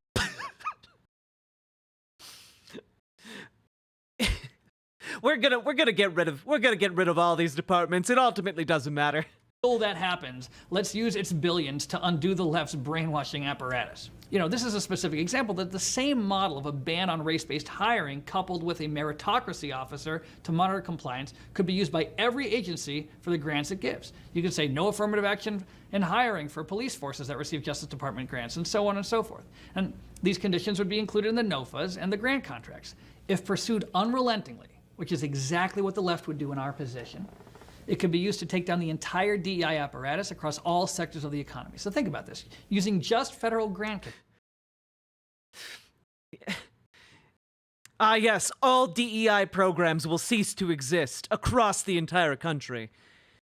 we're gonna get rid of all these departments. It ultimately doesn't matter. Until that happens, let's use its billions to undo the left's brainwashing apparatus. This is a specific example that the same model of a ban on race-based hiring coupled with a meritocracy officer to monitor compliance could be used by every agency for the grants it gives. You could say no affirmative action in hiring for police forces that receive Justice Department grants, and so on and so forth. And these conditions would be included in the NOFAs and the grant contracts. If pursued unrelentingly, which is exactly what the left would do in our position, it could be used to take down the entire DEI apparatus across all sectors of the economy. So think about this. Using just federal grant... Yes, all DEI programs will cease to exist across the entire country.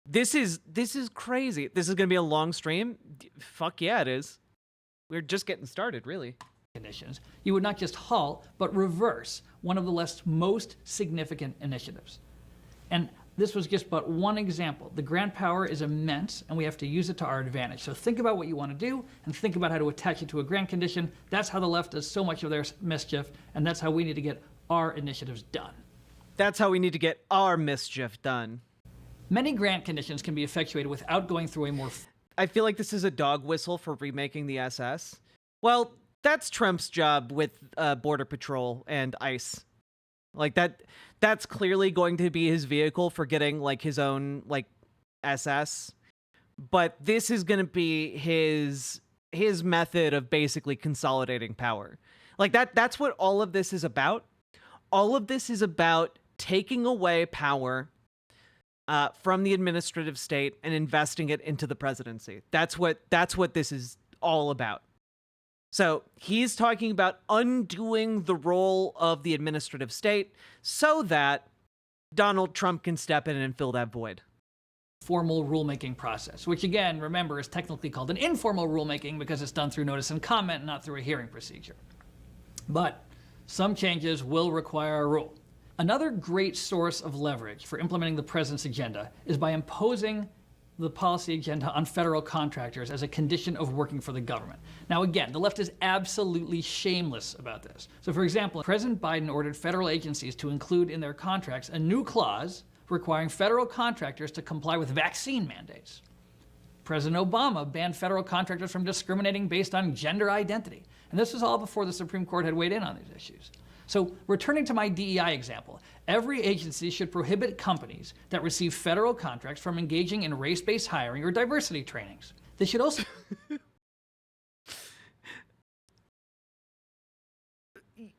This is crazy. This is going to be a long stream. Fuck yeah, it is. We're just getting started, really. Conditions. You would not just halt, but reverse one of the left's most significant initiatives. And this was just but one example. The grant power is immense, and we have to use it to our advantage. So think about what you want to do, and think about how to attach it to a grant condition. That's how the left does so much of their mischief, and that's how we need to get our initiatives done. That's how we need to get our mischief done. Many grant conditions can be effectuated without going through a more... I feel like this is a dog whistle for remaking the SS. Well, that's Trump's job with Border Patrol and ICE. Like that's clearly going to be his vehicle for getting like his own like SS. But this is going to be his method of basically consolidating power. Like that's what all of this is about. All of this is about taking away power from the administrative state and investing it into the presidency. That's what this is all about. So he's talking about undoing the role of the administrative state so that Donald Trump can step in and fill that void. Formal rulemaking process, which again, remember, is technically called an informal rulemaking because it's done through notice and comment, not through a hearing procedure. But some changes will require a rule. Another great source of leverage for implementing the president's agenda is by imposing the policy agenda on federal contractors as a condition of working for the government. Now again, the left is absolutely shameless about this. So for example, President Biden ordered federal agencies to include in their contracts a new clause requiring federal contractors to comply with vaccine mandates. President Obama banned federal contractors from discriminating based on gender identity. And this was all before the Supreme Court had weighed in on these issues. So returning to my DEI example, every agency should prohibit companies that receive federal contracts from engaging in race-based hiring or diversity trainings. They should also...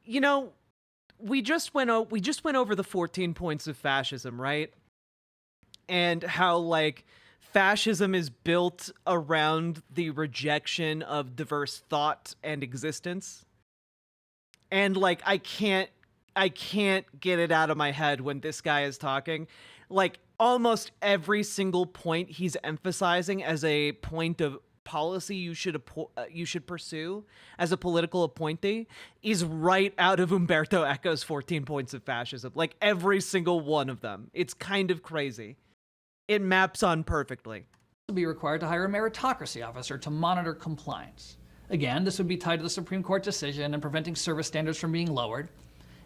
You know, we just went over the 14 points of fascism, right? And how like fascism is built around the rejection of diverse thought and existence. And like I can't get it out of my head when this guy is talking. Like almost every single point he's emphasizing as a point of policy you should pursue as a political appointee is right out of Umberto Eco's 14 points of fascism. Like every single one of them. It's kind of crazy. It maps on perfectly. Be required to hire a meritocracy officer to monitor compliance. Again, this would be tied to the Supreme Court decision and preventing service standards from being lowered.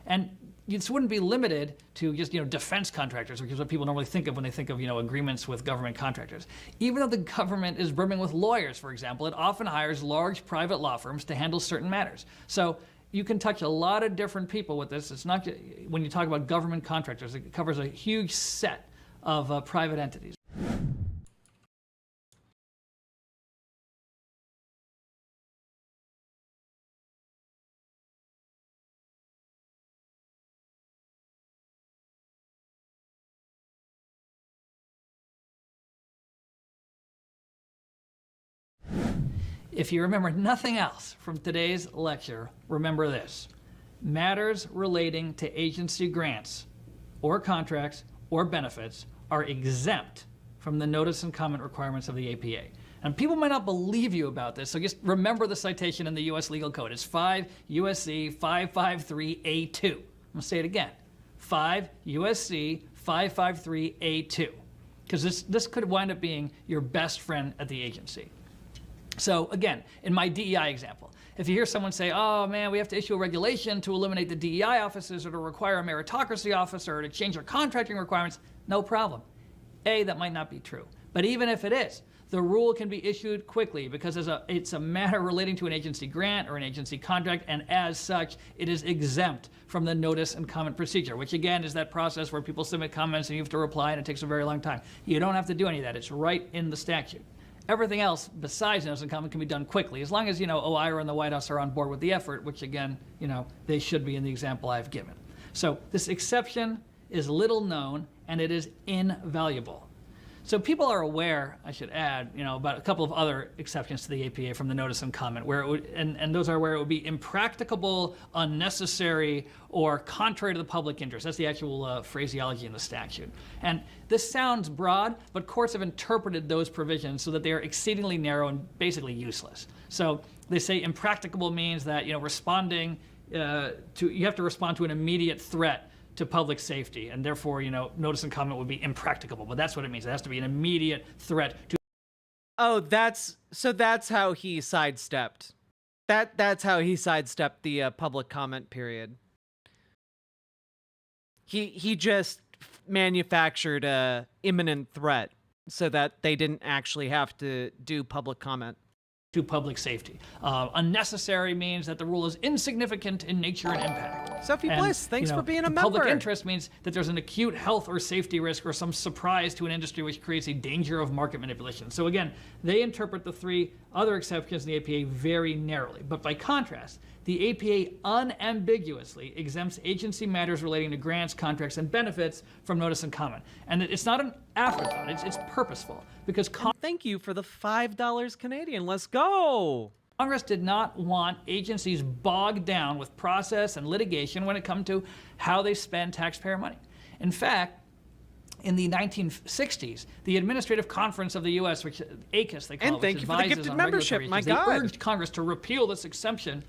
And this wouldn't be limited to just, defense contractors, which is what people normally think of when they think of, agreements with government contractors. Even though the government is brimming with lawyers, for example, it often hires large private law firms to handle certain matters. So you can touch a lot of different people with this. It's not just, when you talk about government contractors, it covers a huge set of private entities. If you remember nothing else from today's lecture, remember this. Matters relating to agency grants or contracts or benefits are exempt from the notice and comment requirements of the APA. And people might not believe you about this, so just remember the citation in the U.S. Legal Code. It's 5 U.S.C. 553A2. I'm going to say it again. 5 U.S.C. 553A2. Because this could wind up being your best friend at the agency. So again, in my DEI example, if you hear someone say, oh man, we have to issue a regulation to eliminate the DEI offices or to require a meritocracy officer or to change our contracting requirements, no problem. A, that might not be true. But even if it is, the rule can be issued quickly because it's a matter relating to an agency grant or an agency contract, and as such, it is exempt from the notice and comment procedure, which again is that process where people submit comments and you have to reply, and it takes a very long time. You don't have to do any of that. It's right in the statute. Everything else besides notice and comment can be done quickly, as long as, OIRA and the White House are on board with the effort, which again, they should be in the example I've given. So this exception is little known, and it is invaluable. So people are aware, I should add, about a couple of other exceptions to the APA from the notice and comment, where it would, and those are where it would be impracticable, unnecessary, or contrary to the public interest. That's the actual phraseology in the statute. And this sounds broad, but courts have interpreted those provisions so that they are exceedingly narrow and basically useless. So they say impracticable means that, responding you have to respond to an immediate threat to public safety, and therefore, notice and comment would be impracticable. But that's what it means. It has to be an immediate threat to. Oh, that's how he sidestepped. That's how he sidestepped the public comment period. He just manufactured a imminent threat so that they didn't actually have to do public comment. To public safety. Unnecessary means that the rule is insignificant in nature and impact. Sophie Bliss, thanks for being a member. Public interest means that there's an acute health or safety risk or some surprise to an industry which creates a danger of market manipulation. So again, they interpret the three other exceptions in the APA very narrowly. But by contrast, the APA unambiguously exempts agency matters relating to grants, contracts, and benefits from notice and comment. And it's not an afterthought, it's purposeful. Because thank you for the $5 Canadian. Let's go. Congress did not want agencies bogged down with process and litigation when it comes to how they spend taxpayer money. In fact, in the 1960s, the Administrative Conference of the U.S., which ACUS they call and it, thank which you for the advises gifted on membership. regulatory My issues, God, they urged Congress to repeal this exemption.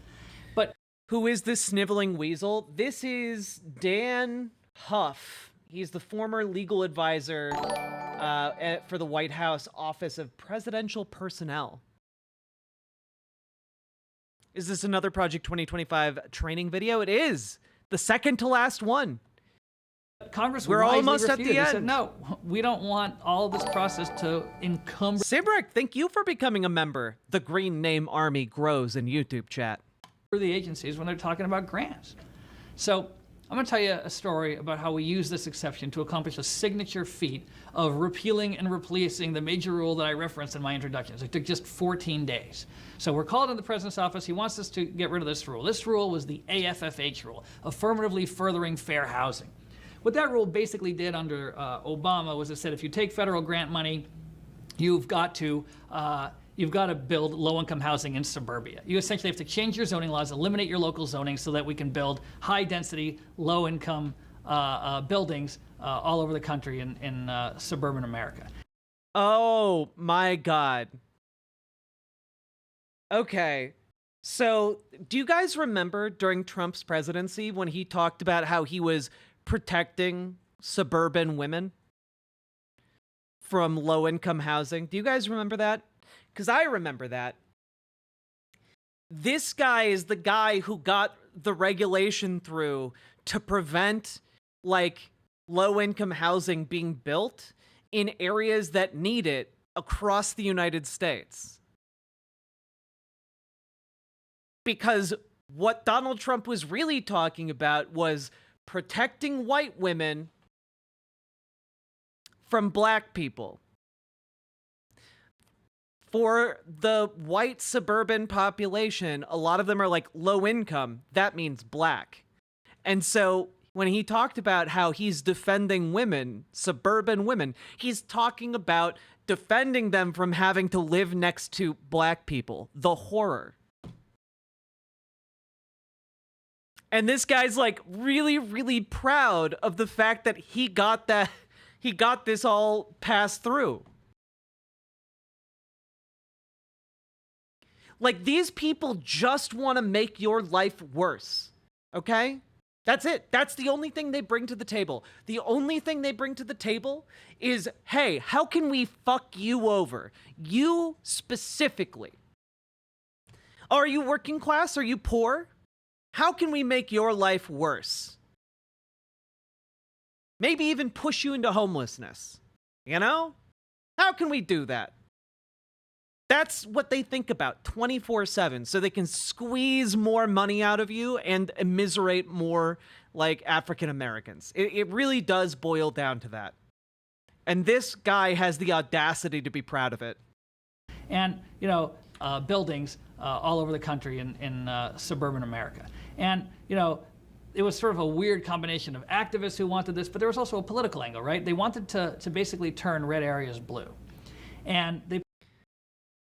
But who is this sniveling weasel? This is Dan Huff. He's the former legal advisor for the White House Office of Presidential Personnel. Is this another Project 2025 training video? It is the second to last one. Congress We're almost at the end. They said, no, we don't want all of this process to encumber. Simric, thank you for becoming a member. The Green Name Army grows in YouTube chat. For the agencies when they're talking about grants. So I'm going to tell you a story about how we use this exception to accomplish a signature feat of repealing and replacing the major rule that I referenced in my introductions. It took just 14 days. So we're called in the president's office. He wants us to get rid of this rule. This rule was the AFFH rule, affirmatively furthering fair housing. What that rule basically did under Obama was it said if you take federal grant money, you've got to build low-income housing in suburbia. You essentially have to change your zoning laws, eliminate your local zoning so that we can build high-density, low-income buildings all over the country in suburban America. Oh, my God. Okay. So, do you guys remember during Trump's presidency when he talked about how he was protecting suburban women from low-income housing? Do you guys remember that? Because I remember that. This guy is the guy who got the regulation through to prevent, like, low-income housing being built in areas that need it across the United States. Because what Donald Trump was really talking about was protecting white women from black people. For the white suburban population, a lot of them are like low income. That means black. And so when he talked about how he's defending women, suburban women, he's talking about defending them from having to live next to black people. The horror. And this guy's like really, really proud of the fact that he got this all passed through. Like, these people just want to make your life worse, okay? That's it. That's the only thing they bring to the table. The only thing they bring to the table is, hey, how can we fuck you over? You specifically. Are you working class? Are you poor? How can we make your life worse? Maybe even push you into homelessness, you know? How can we do that? That's what they think about 24/7, so they can squeeze more money out of you and immiserate more like African Americans. It really does boil down to that. And this guy has the audacity to be proud of it. And, you know, buildings all over the country in suburban America. And, you know, it was sort of a weird combination of activists who wanted this, but there was also a political angle, right? They wanted to basically turn red areas blue. And they...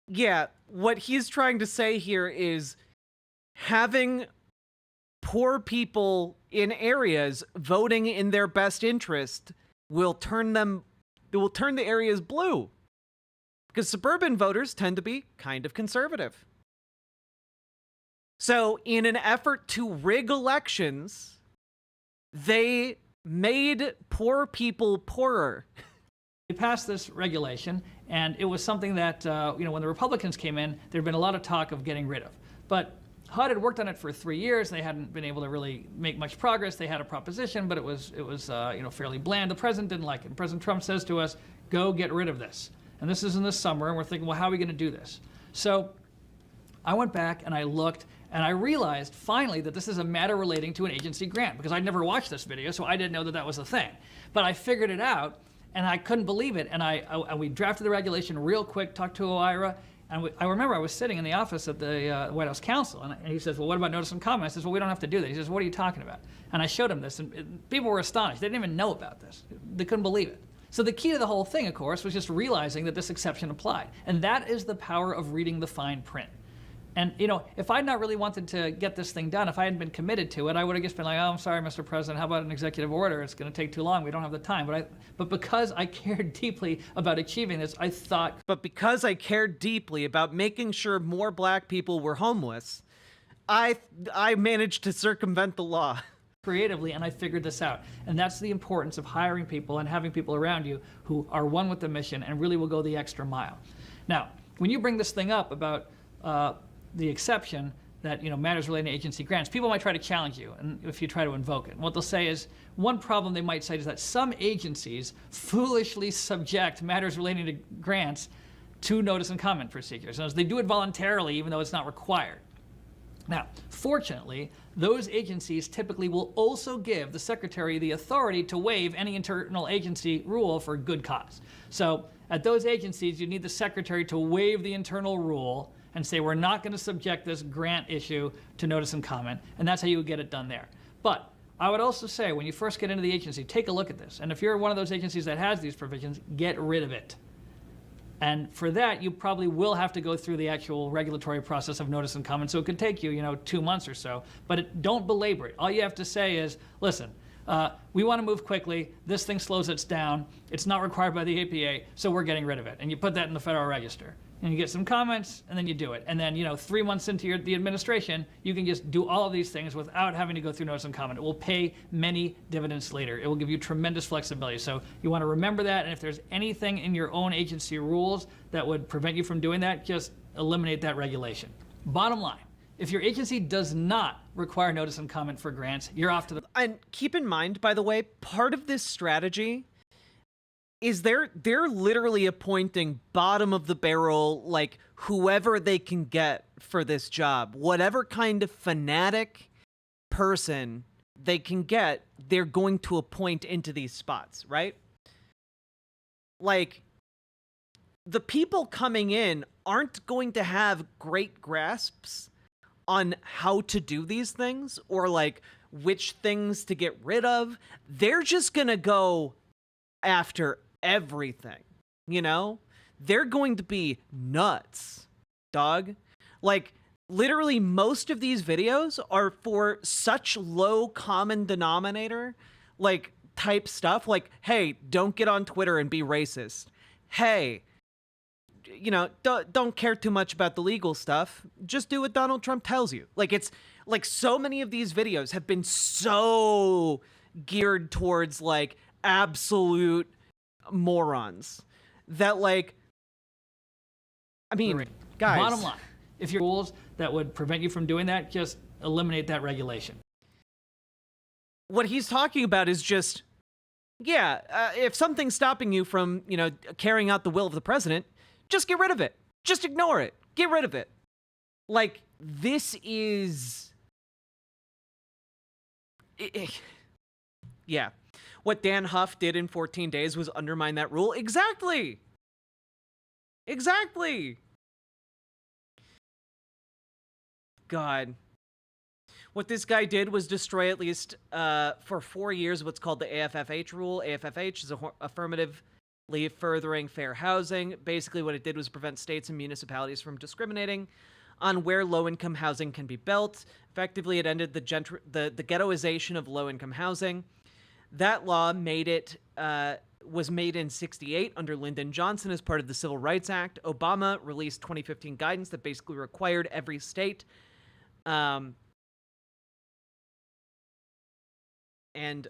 Yeah, what he's trying to say here is having poor people in areas voting in their best interest will turn the areas blue. Because suburban voters tend to be kind of conservative. So in an effort to rig elections, they made poor people poorer. They passed this regulation, and it was something that, you know, when the Republicans came in, there'd been a lot of talk of getting rid of. But HUD had worked on it for 3 years. They hadn't been able to really make much progress. They had a proposition, but it was you know, fairly bland. The president didn't like it. And President Trump says to us, go get rid of this. And this is in the summer, and we're thinking, well, how are we going to do this? So I went back and I looked, and I realized finally that this is a matter relating to an agency grant, because I'd never watched this video, so I didn't know that that was a thing. But I figured it out, and I couldn't believe it. And we drafted the regulation real quick, talked to OIRA, and I remember I was sitting in the office at the White House counsel, and he says, well, what about notice and comment? I says, well, we don't have to do that. He says, what are you talking about? And I showed him this, and people were astonished. They didn't even know about this. They couldn't believe it. So the key to the whole thing, of course, was just realizing that this exception applied. And that is the power of reading the fine print. And, you know, if I'd not really wanted to get this thing done, if I hadn't been committed to it, I would have just been like, oh, I'm sorry, Mr. President, how about an executive order? It's going to take too long. We don't have the time. But because I cared deeply about achieving this, I thought... But because I cared deeply about making sure more black people were homeless, I managed to circumvent the law. Creatively, and I figured this out. And that's the importance of hiring people and having people around you who are one with the mission and really will go the extra mile. Now, when you bring this thing up about the exception that, you know, matters relating to agency grants, people might try to challenge you and if you try to invoke it. And what they'll say is, one problem they might cite is that some agencies foolishly subject matters relating to grants to notice and comment procedures. And they do it voluntarily even though it's not required. Now, fortunately, those agencies typically will also give the secretary the authority to waive any internal agency rule for good cause. So at those agencies, you need the secretary to waive the internal rule and say, we're not going to subject this grant issue to notice and comment, and that's how you would get it done there. But I would also say, when you first get into the agency, take a look at this. And if you're one of those agencies that has these provisions, get rid of it. And for that, you probably will have to go through the actual regulatory process of notice and comment. So it could take you, you know, 2 months or so. But don't belabor it. All you have to say is, listen, we want to move quickly. This thing slows us down. It's not required by the APA, so we're getting rid of it. And you put that in the Federal Register. And you get some comments, and then you do it. And then, you know, 3 months into the administration, you can just do all of these things without having to go through notice and comment. It will pay many dividends later. It will give you tremendous flexibility. So you want to remember that, and if there's anything in your own agency rules that would prevent you from doing that, just eliminate that regulation. Bottom line, if your agency does not require notice and comment for grants, you're off to the... And keep in mind, by the way, part of this strategy is they're literally appointing bottom of the barrel, like whoever they can get for this job. Whatever kind of fanatic person they can get, they're going to appoint into these spots, right? Like, the people coming in aren't going to have great grasps on how to do these things or like which things to get rid of. They're just gonna go after everything, you know? They're going to be nuts, dog. Like, literally most of these videos are for such low common denominator, like, type stuff. Like, hey, don't get on Twitter and be racist. Hey, you know, don't care too much about the legal stuff. Just do what Donald Trump tells you. Like, it's, like, so many of these videos have been so geared towards, like, absolute morons that, like, I mean, guys, bottom line, if your rules that would prevent you from doing that, just eliminate that regulation. What he's talking about is just, yeah, if something's stopping you from, you know, carrying out the will of the president, just get rid of it. Just ignore it. Get rid of it. Like, this is... Yeah. What Dan Huff did in 14 days was undermine that rule. Exactly. Exactly. God. What this guy did was destroy at least for 4 years what's called the AFFH rule. AFFH is affirmatively furthering fair housing. Basically what it did was prevent states and municipalities from discriminating on where low-income housing can be built. Effectively, it ended the ghettoization of low-income housing. That law was made in '68 under Lyndon Johnson as part of the Civil Rights Act. Obama released 2015 guidance that basically required every state and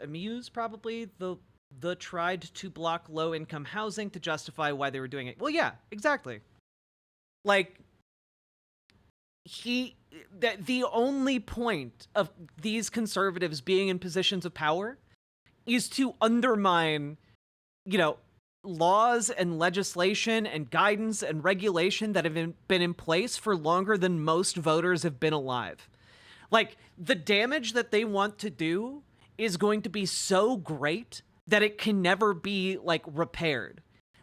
Amuse probably tried to block low-income housing to justify why they were doing it. Well, yeah, exactly. Like, the only point of these conservatives being in positions of power is to undermine, laws and legislation and guidance and regulation that have been in place for longer than most voters have been alive. Like, the damage that they want to do is going to be so great that it can never be, repaired.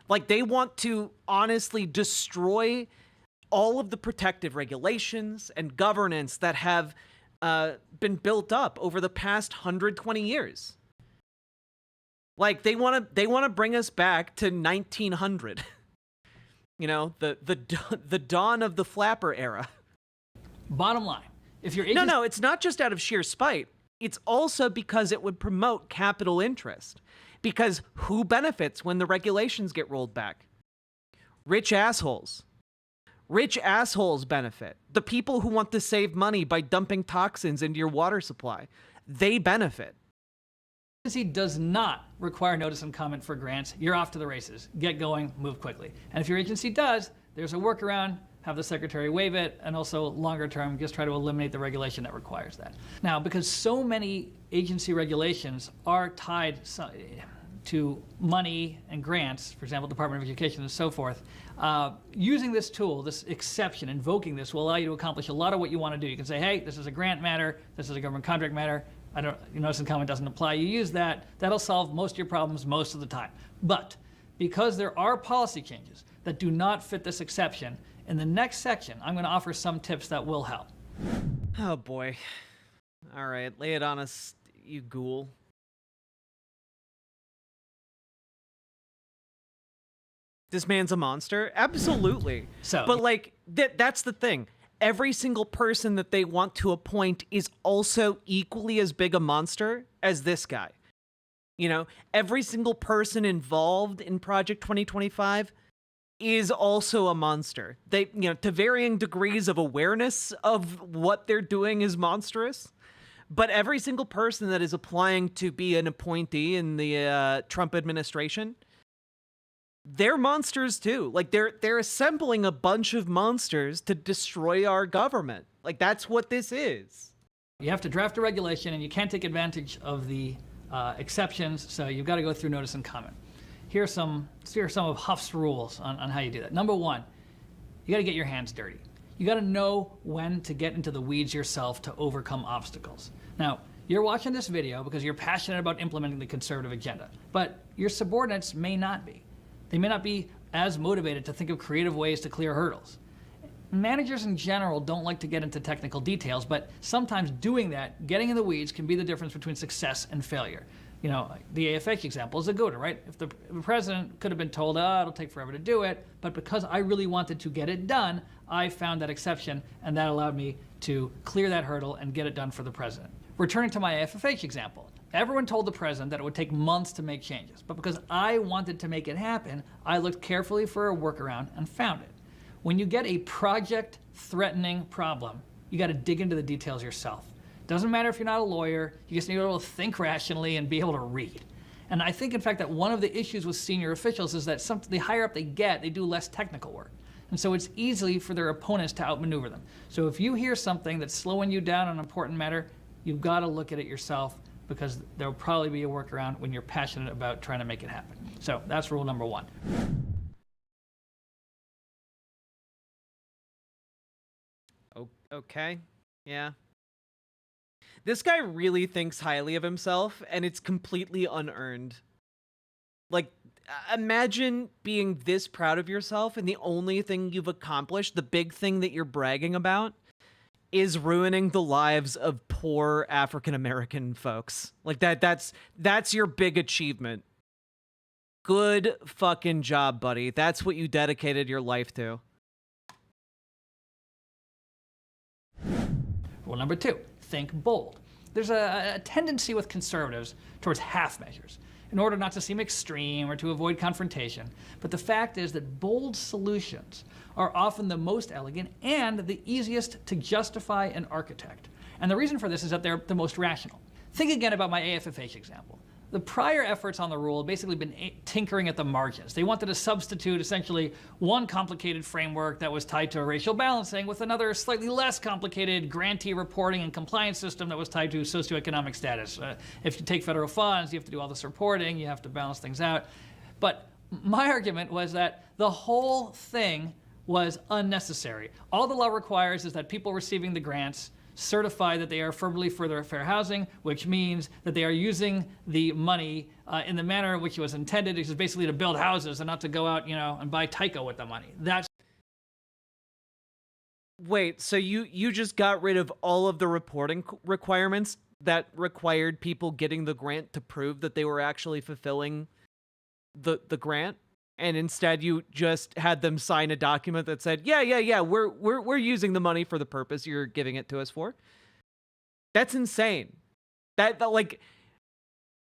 Like, they want to honestly destroy all of the protective regulations and governance that have been built up over the past 120 years. Like, they want to bring us back to 1900. The dawn of the flapper era. Bottom line, if you're No, it's not just out of sheer spite. It's also because it would promote capital interest. Because who benefits when the regulations get rolled back? Rich assholes. Rich assholes benefit. The people who want to save money by dumping toxins into your water supply, they benefit. Agency does not require notice and comment for grants. You're off to the races. Get going, move quickly. And if your agency does, there's a workaround. Have the secretary waive it, and also longer term, just try to eliminate the regulation that requires that. Now, because so many agency regulations are tied to money and grants, for example, Department of Education and so forth, using this tool, this exception, invoking this will allow you to accomplish a lot of what you want to do. You can say, hey, this is a grant matter, this is a government contract matter, notice and comment doesn't apply. You use that, that'll solve most of your problems most of the time. But because there are policy changes that do not fit this exception, in the next section, I'm going to offer some tips that will help. Oh boy. All right, lay it on us, you ghoul. This man's a monster? Absolutely. But that's the thing. Every single person that they want to appoint is also equally as big a monster as this guy. Every single person involved in Project 2025 is also a monster. They, to varying degrees of awareness of what they're doing is monstrous. But every single person that is applying to be an appointee in the Trump administration, they're monsters too. Like, they're assembling a bunch of monsters to destroy our government. Like, that's what this is. You have to draft a regulation, and you can't take advantage of the exceptions, so you've got to go through notice and comment. Here are some of Huff's rules on how you do that. Number one, you got to get your hands dirty. You got to know when to get into the weeds yourself to overcome obstacles. Now, you're watching this video because you're passionate about implementing the conservative agenda, but your subordinates may not be. They may not be as motivated to think of creative ways to clear hurdles. Managers in general don't like to get into technical details, but sometimes doing that, getting in the weeds, can be the difference between success and failure. The AFH example is a good one, right? If the president could have been told, it'll take forever to do it, but because I really wanted to get it done, I found that exception, and that allowed me to clear that hurdle and get it done for the president. Returning to my AFFH example, everyone told the president that it would take months to make changes, but because I wanted to make it happen, I looked carefully for a workaround and found it. When you get a project-threatening problem, you got to dig into the details yourself. Doesn't matter if you're not a lawyer, you just need to be able to think rationally and be able to read. And I think, in fact, that one of the issues with senior officials is that the higher up they get, they do less technical work. And so it's easy for their opponents to outmaneuver them. So if you hear something that's slowing you down on an important matter, you've got to look at it yourself, because there'll probably be a workaround when you're passionate about trying to make it happen. So that's rule number one. Okay. Yeah. This guy really thinks highly of himself, and it's completely unearned. Like, imagine being this proud of yourself, and the only thing you've accomplished, the big thing that you're bragging about, is ruining the lives of poor African-American folks. Like, that's your big achievement. Good fucking job, buddy. That's what you dedicated your life to. Rule number 2, think bold. There's a tendency with conservatives towards half measures in order not to seem extreme or to avoid confrontation. But the fact is that bold solutions are often the most elegant and the easiest to justify and architect. And the reason for this is that they're the most rational. Think again about my AFFH example. The prior efforts on the rule have basically been tinkering at the margins. They wanted to substitute essentially one complicated framework that was tied to racial balancing with another slightly less complicated grantee reporting and compliance system that was tied to socioeconomic status. If you take federal funds, you have to do all this reporting, you have to balance things out. But my argument was that the whole thing was unnecessary. All the law requires is that people receiving the grants certify that they are affirmatively for their fair housing, which means that they are using the money in the manner in which it was intended, which is basically to build houses and not to go out, and buy Tyco with the money. That's... Wait, so you just got rid of all of the reporting requirements that required people getting the grant to prove that they were actually fulfilling the grant? And instead you just had them sign a document that said, yeah, we're using the money for the purpose you're giving it to us for. That's insane. That like,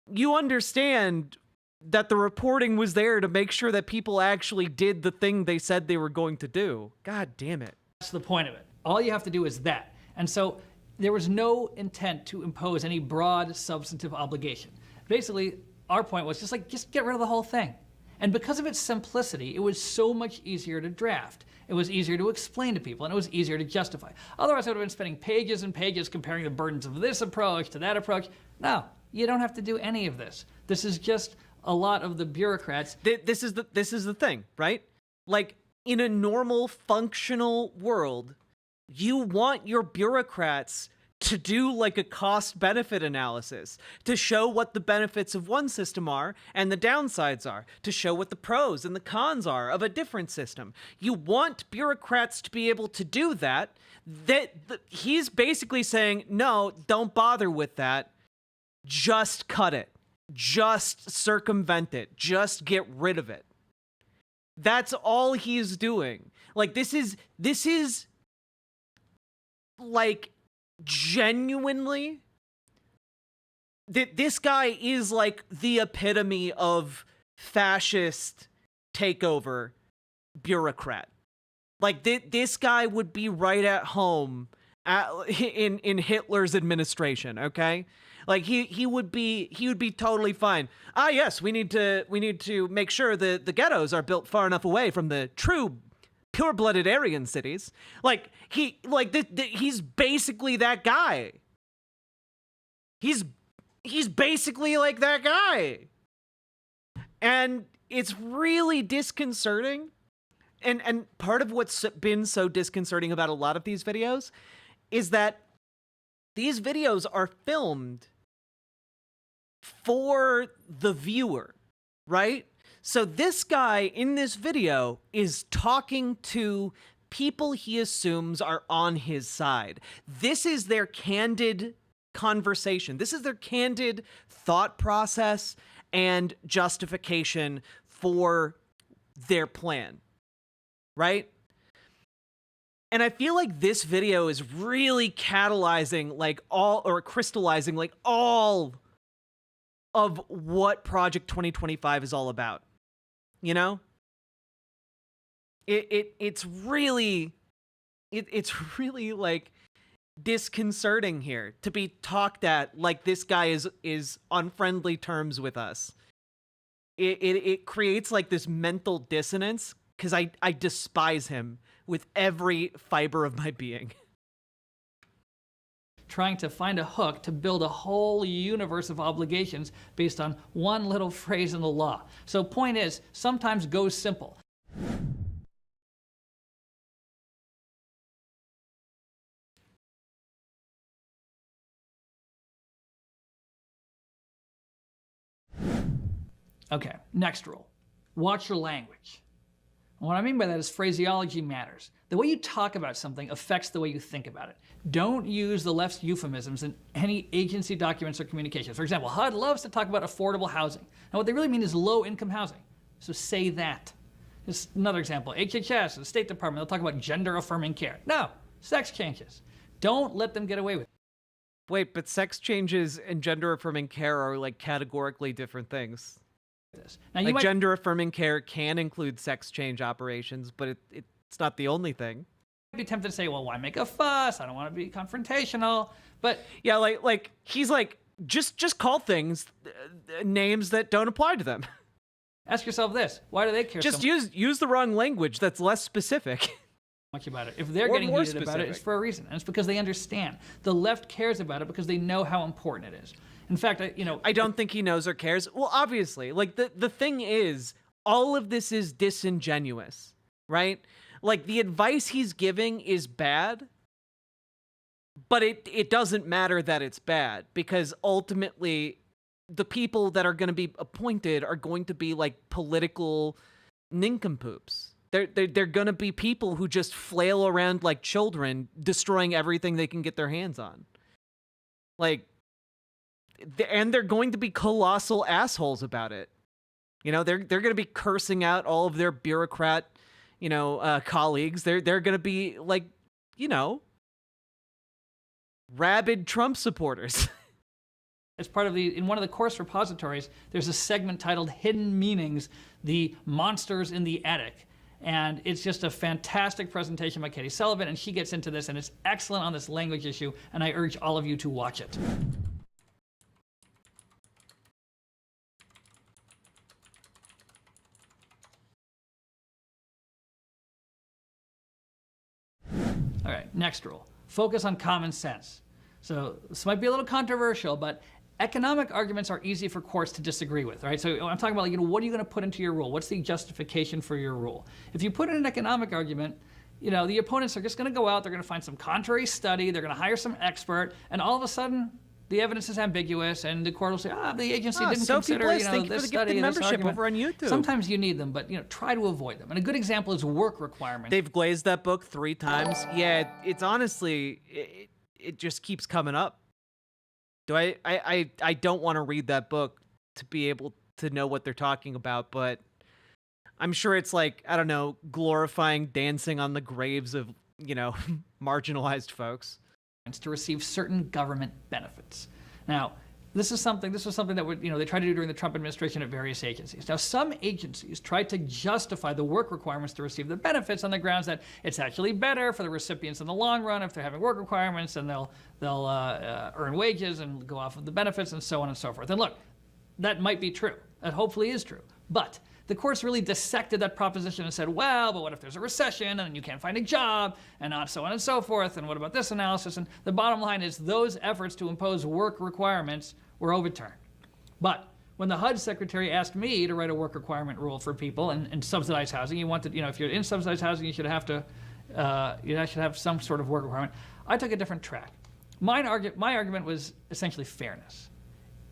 you understand that the reporting was there to make sure that people actually did the thing they said they were going to do. God damn it. That's the point of it. All you have to do is that. And so there was no intent to impose any broad substantive obligation. Basically, our point was just get rid of the whole thing. And because of its simplicity, it was so much easier to draft. It was easier to explain to people, and it was easier to justify. Otherwise, I would have been spending pages and pages comparing the burdens of this approach to that approach. No, you don't have to do any of this. This is just a lot of the bureaucrats. This is the thing, right? Like, in a normal, functional world, you want your bureaucrats to do like a cost-benefit analysis, to show what the benefits of one system are and the downsides are, to show what the pros and the cons are of a different system. You want bureaucrats to be able to do that. He's basically saying, no, don't bother with that. Just cut it. Just circumvent it. Just get rid of it. That's all he's doing. Like, this is like, genuinely, this guy is like the epitome of fascist takeover bureaucrat. Like, this guy would be right at home in Hitler's administration, okay? Like, he would be totally fine. Ah, yes, we need to make sure that the ghettos are built far enough away from the true pure-blooded Aryan cities. Like, he's basically that guy. He's basically like that guy. And it's really disconcerting. And part of what's been so disconcerting about a lot of these videos is that these videos are filmed for the viewer, right? So this guy in this video is talking to people he assumes are on his side. This is their candid conversation. This is their candid thought process and justification for their plan, right? And I feel like this video is really catalyzing crystallizing like all of what Project 2025 is all about. You know? It's really like disconcerting here to be talked at like this guy is on friendly terms with us. It creates like this mental dissonance because I despise him with every fiber of my being. Trying to find a hook to build a whole universe of obligations based on one little phrase in the law. So point is, sometimes go simple. Okay, next rule. Watch your language. And what I mean by that is phraseology matters. The way you talk about something affects the way you think about it. Don't use the left's euphemisms in any agency documents or communications. For example, HUD loves to talk about affordable housing. Now what they really mean is low-income housing. So say that. Just another example, HHS, the State Department, they'll talk about gender-affirming care. No, sex changes. Don't let them get away with it. Wait, but sex changes and gender-affirming care are like categorically different things. Now, like gender-affirming care can include sex change operations, but it's not the only thing. I'd be tempted to say, well, why make a fuss? I don't want to be confrontational. But yeah, like he's like, just call things names that don't apply to them. Ask yourself this: why do they care? Just use the wrong language that's less specific. Much about it. If they're getting heated about it, it's for a reason, and it's because they understand. The left cares about it because they know how important it is. In fact, I don't think he knows or cares. Well, obviously, like the thing is, all of this is disingenuous, right? Like the advice he's giving is bad, but it doesn't matter that it's bad because ultimately the people that are going to be appointed are going to be like political nincompoops. They're going to be people who just flail around like children, destroying everything they can get their hands on. Like, and they're going to be colossal assholes about it. You know, they're going to be cursing out all of their bureaucrat, colleagues. They're going to be like, rabid Trump supporters. As part of in one of the course repositories, there's a segment titled Hidden Meanings, the Monsters in the Attic. And it's just a fantastic presentation by Katie Sullivan, and she gets into this, and it's excellent on this language issue, and I urge all of you to watch it. All right, next rule. Focus on common sense. So this might be a little controversial, but economic arguments are easy for courts to disagree with, right? So I'm talking about, what are you going to put into your rule? What's the justification for your rule? If you put in an economic argument, the opponents are just going to go out, they're going to find some contrary study, they're going to hire some expert, and all of a sudden, the evidence is ambiguous, and the court will say, the agency didn't consider, this study, this argument. Over on YouTube. Sometimes you need them, but, try to avoid them. And a good example is work requirements. They've glazed that book 3 times. Yeah, it's honestly, it just keeps coming up. I don't want to read that book to be able to know what they're talking about, but I'm sure it's like, I don't know, glorifying dancing on the graves of, marginalized folks. To receive certain government benefits. Now, this was something that they tried to do during the Trump administration at various agencies. Now, some agencies tried to justify the work requirements to receive the benefits on the grounds that it's actually better for the recipients in the long run if they're having work requirements, and they'll earn wages and go off of the benefits and so on and so forth. And look, that might be true. That hopefully is true. But the courts really dissected that proposition and said, well, but what if there's a recession and you can't find a job and so on and so forth, and what about this analysis? And the bottom line is those efforts to impose work requirements were overturned. But when the HUD secretary asked me to write a work requirement rule for people in subsidized housing, you wanted, if you're in subsidized housing, you should have some sort of work requirement. I took a different track. My argument was essentially fairness.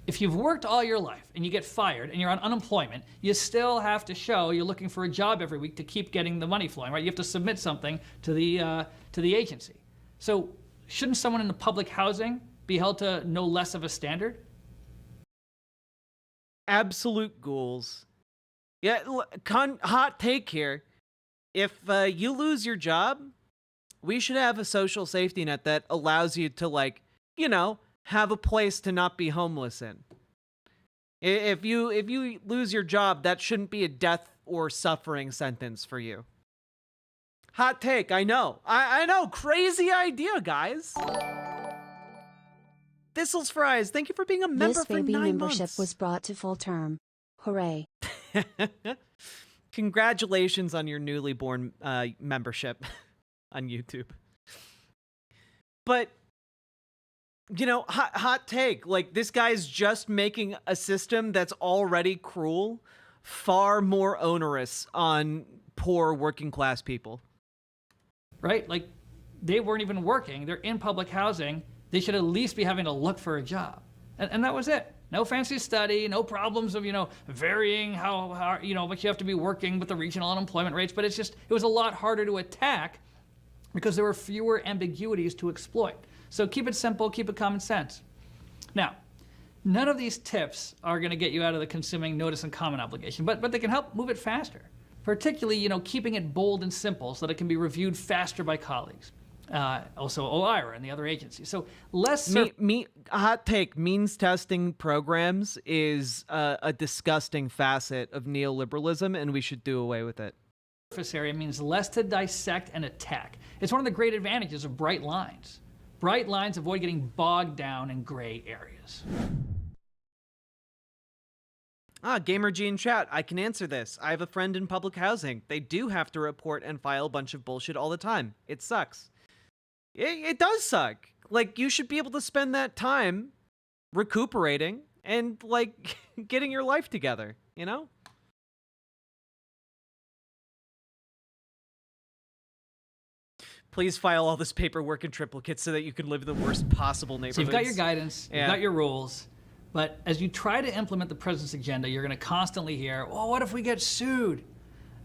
If you've worked all your life and you get fired and you're on unemployment, you still have to show you're looking for a job every week to keep getting the money flowing, right? You have to submit something to the agency. So shouldn't someone in the public housing be held to no less of a standard? Absolute ghouls. Yeah, hot take here. If you lose your job, we should have a social safety net that allows you to, have a place to not be homeless in. If you lose your job, that shouldn't be a death or suffering sentence for you. Hot take, I know. I know, crazy idea, guys. Thistles Fries, thank you for being a member for 9 months. This baby membership was brought to full term. Hooray. Congratulations on your newly born membership on YouTube. But hot take, like this guy's just making a system that's already cruel far more onerous on poor working class people. Right? Like they weren't even working. They're in public housing. They should at least be having to look for a job. And that was it. No fancy study, no problems of, varying how much you have to be working with the regional unemployment rates, but it was a lot harder to attack because there were fewer ambiguities to exploit. So keep it simple, keep it common sense. Now, none of these tips are going to get you out of the consuming notice and comment obligation, but they can help move it faster. Particularly, keeping it bold and simple so that it can be reviewed faster by colleagues. Also OIRA and the other agencies. So less... hot take, means testing programs is a disgusting facet of neoliberalism, and we should do away with it. Surface area means less to dissect and attack. It's one of the great advantages of bright lines. Bright lines avoid getting bogged down in gray areas. Gamer G in chat, I can answer this. I have a friend in public housing. They do have to report and file a bunch of bullshit all the time. It sucks. It does suck. Like, you should be able to spend that time recuperating and, like, getting your life together, you know? Please file all this paperwork in triplicate so that you can live in the worst possible neighborhoods. So you've got your guidance, you've got your rules, but as you try to implement the president's agenda, you're going to constantly hear, well, what if we get sued?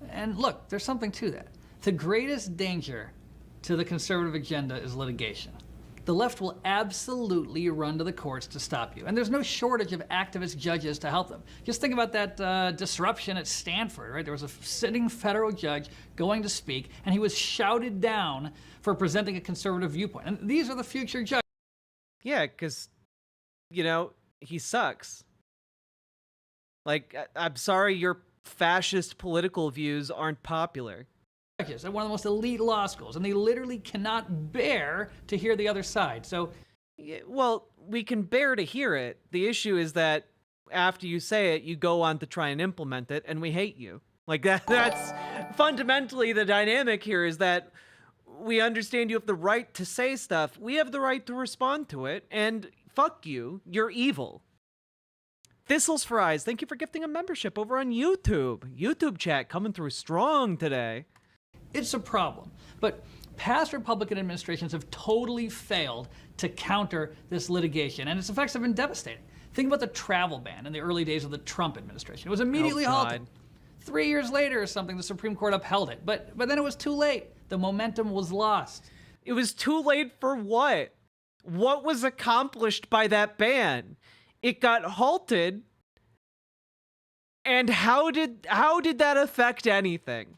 And look, there's something to that. The greatest danger to the conservative agenda is litigation. The left will absolutely run to the courts to stop you. And there's no shortage of activist judges to help them. Just think about that disruption at Stanford, right? There was a sitting federal judge going to speak, and he was shouted down for presenting a conservative viewpoint. And these are the future judges. Yeah, because, he sucks. Like, I'm sorry your fascist political views aren't popular. At one of the most elite law schools, and they literally cannot bear to hear the other side. So, well, we can bear to hear it. The issue is that after you say it, you go on to try and implement it, and we hate you. Like, that's fundamentally the dynamic here, is that we understand you have the right to say stuff. We have the right to respond to it, and fuck you. You're evil. Thistles for Eyes, thank you for gifting a membership over on YouTube. YouTube chat coming through strong today. It's a problem, but past Republican administrations have totally failed to counter this litigation, and its effects have been devastating. Think about the travel ban in the early days of the Trump administration. It was immediately halted. 3 years later or something, the Supreme Court upheld it, but then it was too late. The momentum was lost. It was too late for what? What was accomplished by that ban? It got halted, and how did that affect anything?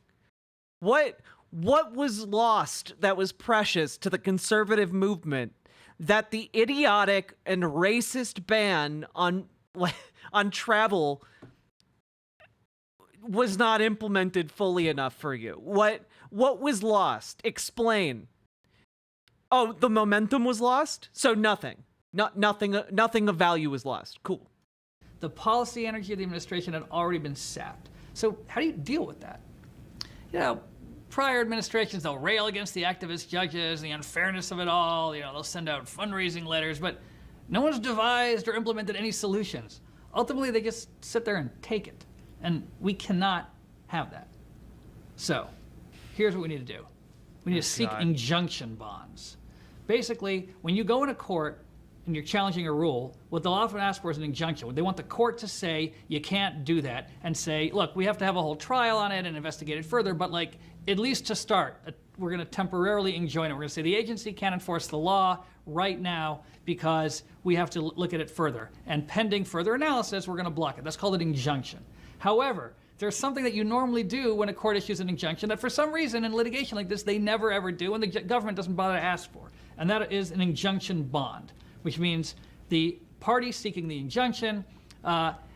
What was lost that was precious to the conservative movement that the idiotic and racist ban on travel was not implemented fully enough for you? What was lost? Explain. Oh, the momentum was lost? So nothing. Nothing of value was lost. Cool. The policy energy of the administration had already been sapped. So how do you deal with that? Prior administrations, they'll rail against the activist judges, the unfairness of it all, they'll send out fundraising letters, but no one's devised or implemented any solutions. Ultimately, they just sit there and take it. And we cannot have that. So, here's what we need to do. We need to seek injunction bonds. Basically, when you go into court and you're challenging a rule, what they'll often ask for is an injunction. They want the court to say, you can't do that, and say, look, we have to have a whole trial on it and investigate it further, but at least to start, we're going to temporarily enjoin it. We're going to say the agency can't enforce the law right now because we have to look at it further. And pending further analysis, we're going to block it. That's called an injunction. However, there's something that you normally do when a court issues an injunction that for some reason in litigation like this, they never ever do, and the government doesn't bother to ask for. And that is an injunction bond, which means the party seeking the injunction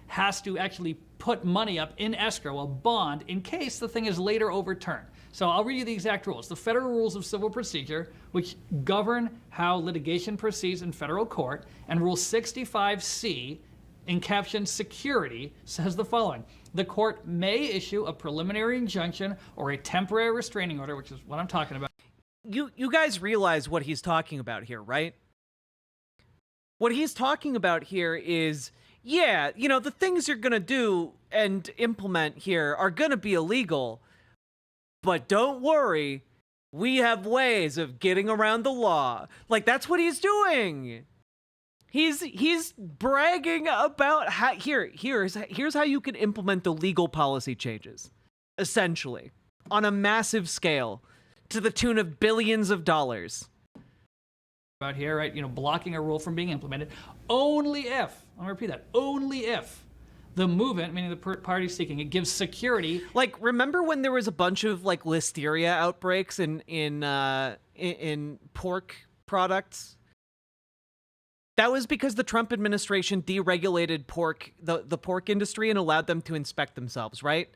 has to actually put money up in escrow, a bond, in case the thing is later overturned. So I'll read you the exact rules. The Federal Rules of Civil Procedure, which govern how litigation proceeds in federal court, and Rule 65C, in caption security, says the following. The court may issue a preliminary injunction or a temporary restraining order, which is what I'm talking about. You guys realize what he's talking about here, right? What he's talking about here is, yeah, the things you're gonna do and implement here are gonna be illegal, but don't worry, we have ways of getting around the law. Like, that's what he's doing. He's bragging about how here's how you can implement the legal policy changes, essentially, on a massive scale, to the tune of billions of dollars. About here, right? You know, blocking a rule from being implemented only if, I'm gonna repeat that, only if the movement, meaning the party seeking it, gives security. Like, remember when there was a bunch of like listeria outbreaks in pork products? That was because the Trump administration deregulated the pork industry and allowed them to inspect themselves, right?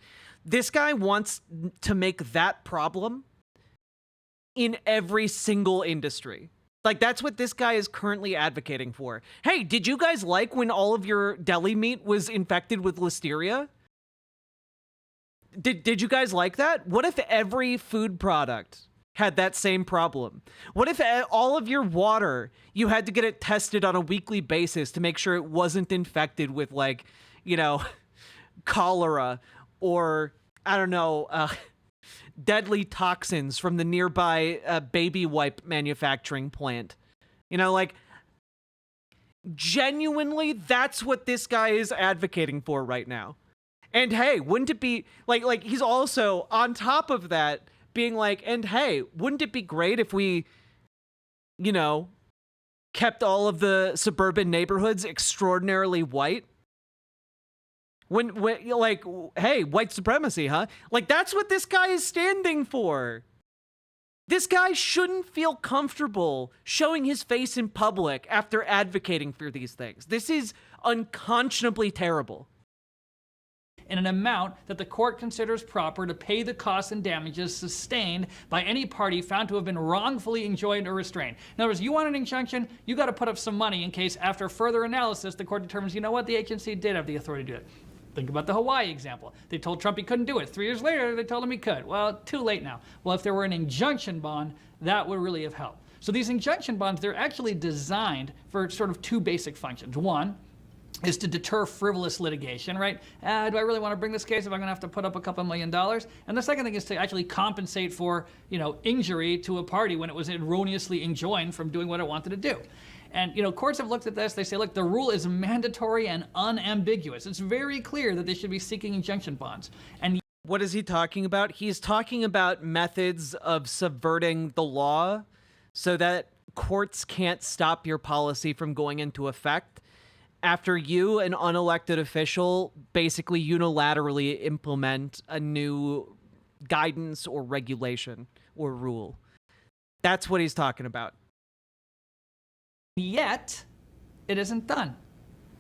This guy wants to make that problem in every single industry. Like, that's what this guy is currently advocating for. Hey, did you guys like when all of your deli meat was infected with listeria? Did you guys like that? What if every food product had that same problem? What if all of your water, you had to get it tested on a weekly basis to make sure it wasn't infected with, like, you know, cholera or, I don't know, deadly toxins from the nearby baby wipe manufacturing plant? You know, like, genuinely, that's what this guy is advocating for right now. And hey, wouldn't it be, like he's also, on top of that, being like, and hey, wouldn't it be great if we, you know, kept all of the suburban neighborhoods extraordinarily white? When like, hey, white supremacy, huh? Like, that's what this guy is standing for. This guy shouldn't feel comfortable showing his face in public after advocating for these things. This is unconscionably terrible. In an amount that the court considers proper to pay the costs and damages sustained by any party found to have been wrongfully enjoined or restrained. In other words, you want an injunction, you got to put up some money in case, after further analysis, the court determines, you know what, the agency did have the authority to do it. Think about the Hawaii example. They told Trump he couldn't do it. 3 years later, they told him he could. Well, too late now. Well, if there were an injunction bond, that would really have helped. So these injunction bonds, they're actually designed for sort of two basic functions. One is to deter frivolous litigation, right? Do I really want to bring this case if I'm going to have to put up a couple $1 million? And the second thing is to actually compensate for, you know, injury to a party when it was erroneously enjoined from doing what it wanted to do. And, you know, courts have looked at this. They say, look, the rule is mandatory and unambiguous. It's very clear that they should be seeking injunction bonds. And what is he talking about? He's talking about methods of subverting the law so that courts can't stop your policy from going into effect after you, an unelected official, basically unilaterally implement a new guidance or regulation or rule. That's what he's talking about. Yet, it isn't done.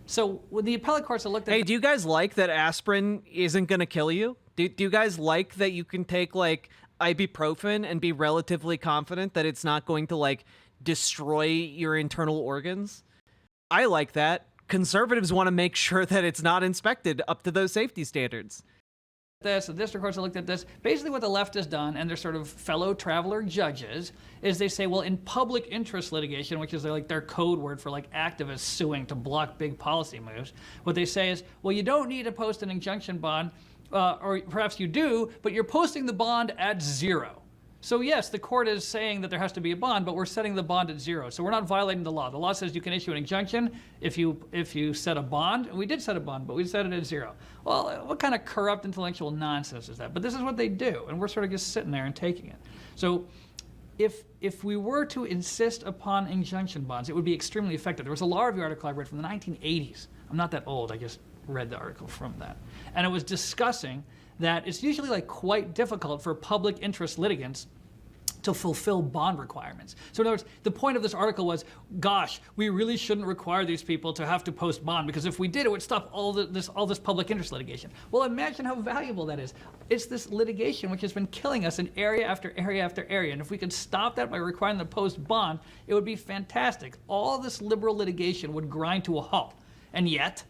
So when the appellate courts have looked at... Hey, do you guys like that aspirin isn't going to kill you? Do you guys like that you can take, like, ibuprofen and be relatively confident that it's not going to, like, destroy your internal organs? I like that. Conservatives want to make sure that it's not inspected up to those safety standards. The district courts have looked at this. Basically what the left has done, and their sort of fellow traveler judges, is they say, well, in public interest litigation, which is like their code word for like activists suing to block big policy moves, what they say is, well, you don't need to post an injunction bond, or perhaps you do, but you're posting the bond at zero. So yes, the court is saying that there has to be a bond, but we're setting the bond at zero. So we're not violating the law. The law says you can issue an injunction if you set a bond, and we did set a bond, but we set it at zero. Well, what kind of corrupt intellectual nonsense is that? But this is what they do, and we're sort of just sitting there and taking it. So if we were to insist upon injunction bonds, it would be extremely effective. There was a law review article I read from the 1980s. I'm not that old, I just read the article from that. And it was discussing that it's usually like quite difficult for public interest litigants to fulfill bond requirements. So in other words, the point of this article was, gosh, we really shouldn't require these people to have to post bond, because if we did, it would stop all this public interest litigation. Well, imagine how valuable that is. It's this litigation which has been killing us in area after area after area, and if we could stop that by requiring them to post bond, it would be fantastic. All this liberal litigation would grind to a halt, and yet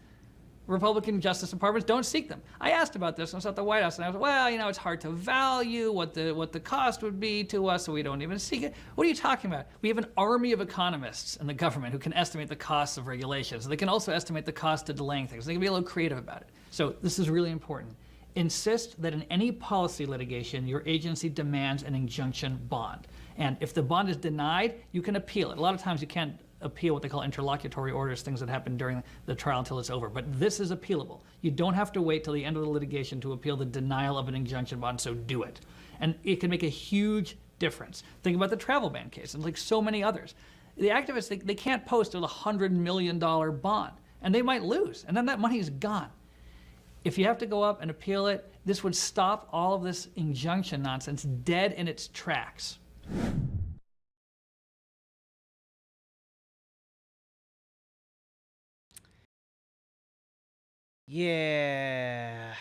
Republican Justice Departments don't seek them. I asked about this when I was at the White House, and I was, well, you know, it's hard to value what the cost would be to us, so we don't even seek it. What are you talking about? We have an army of economists in the government who can estimate the costs of regulations. They can also estimate the cost of delaying things. They can be a little creative about it. So this is really important. Insist that in any policy litigation, your agency demands an injunction bond. And if the bond is denied, you can appeal it. A lot of times you can't appeal what they call interlocutory orders, things that happen during the trial until it's over. But this is appealable. You don't have to wait till the end of the litigation to appeal the denial of an injunction bond, so do it. And it can make a huge difference. Think about the travel ban case, and like so many others. The activists, they can't post a $100 million bond, and they might lose, and then that money is gone. If you have to go up and appeal it, this would stop all of this injunction nonsense dead in its tracks. Yeah.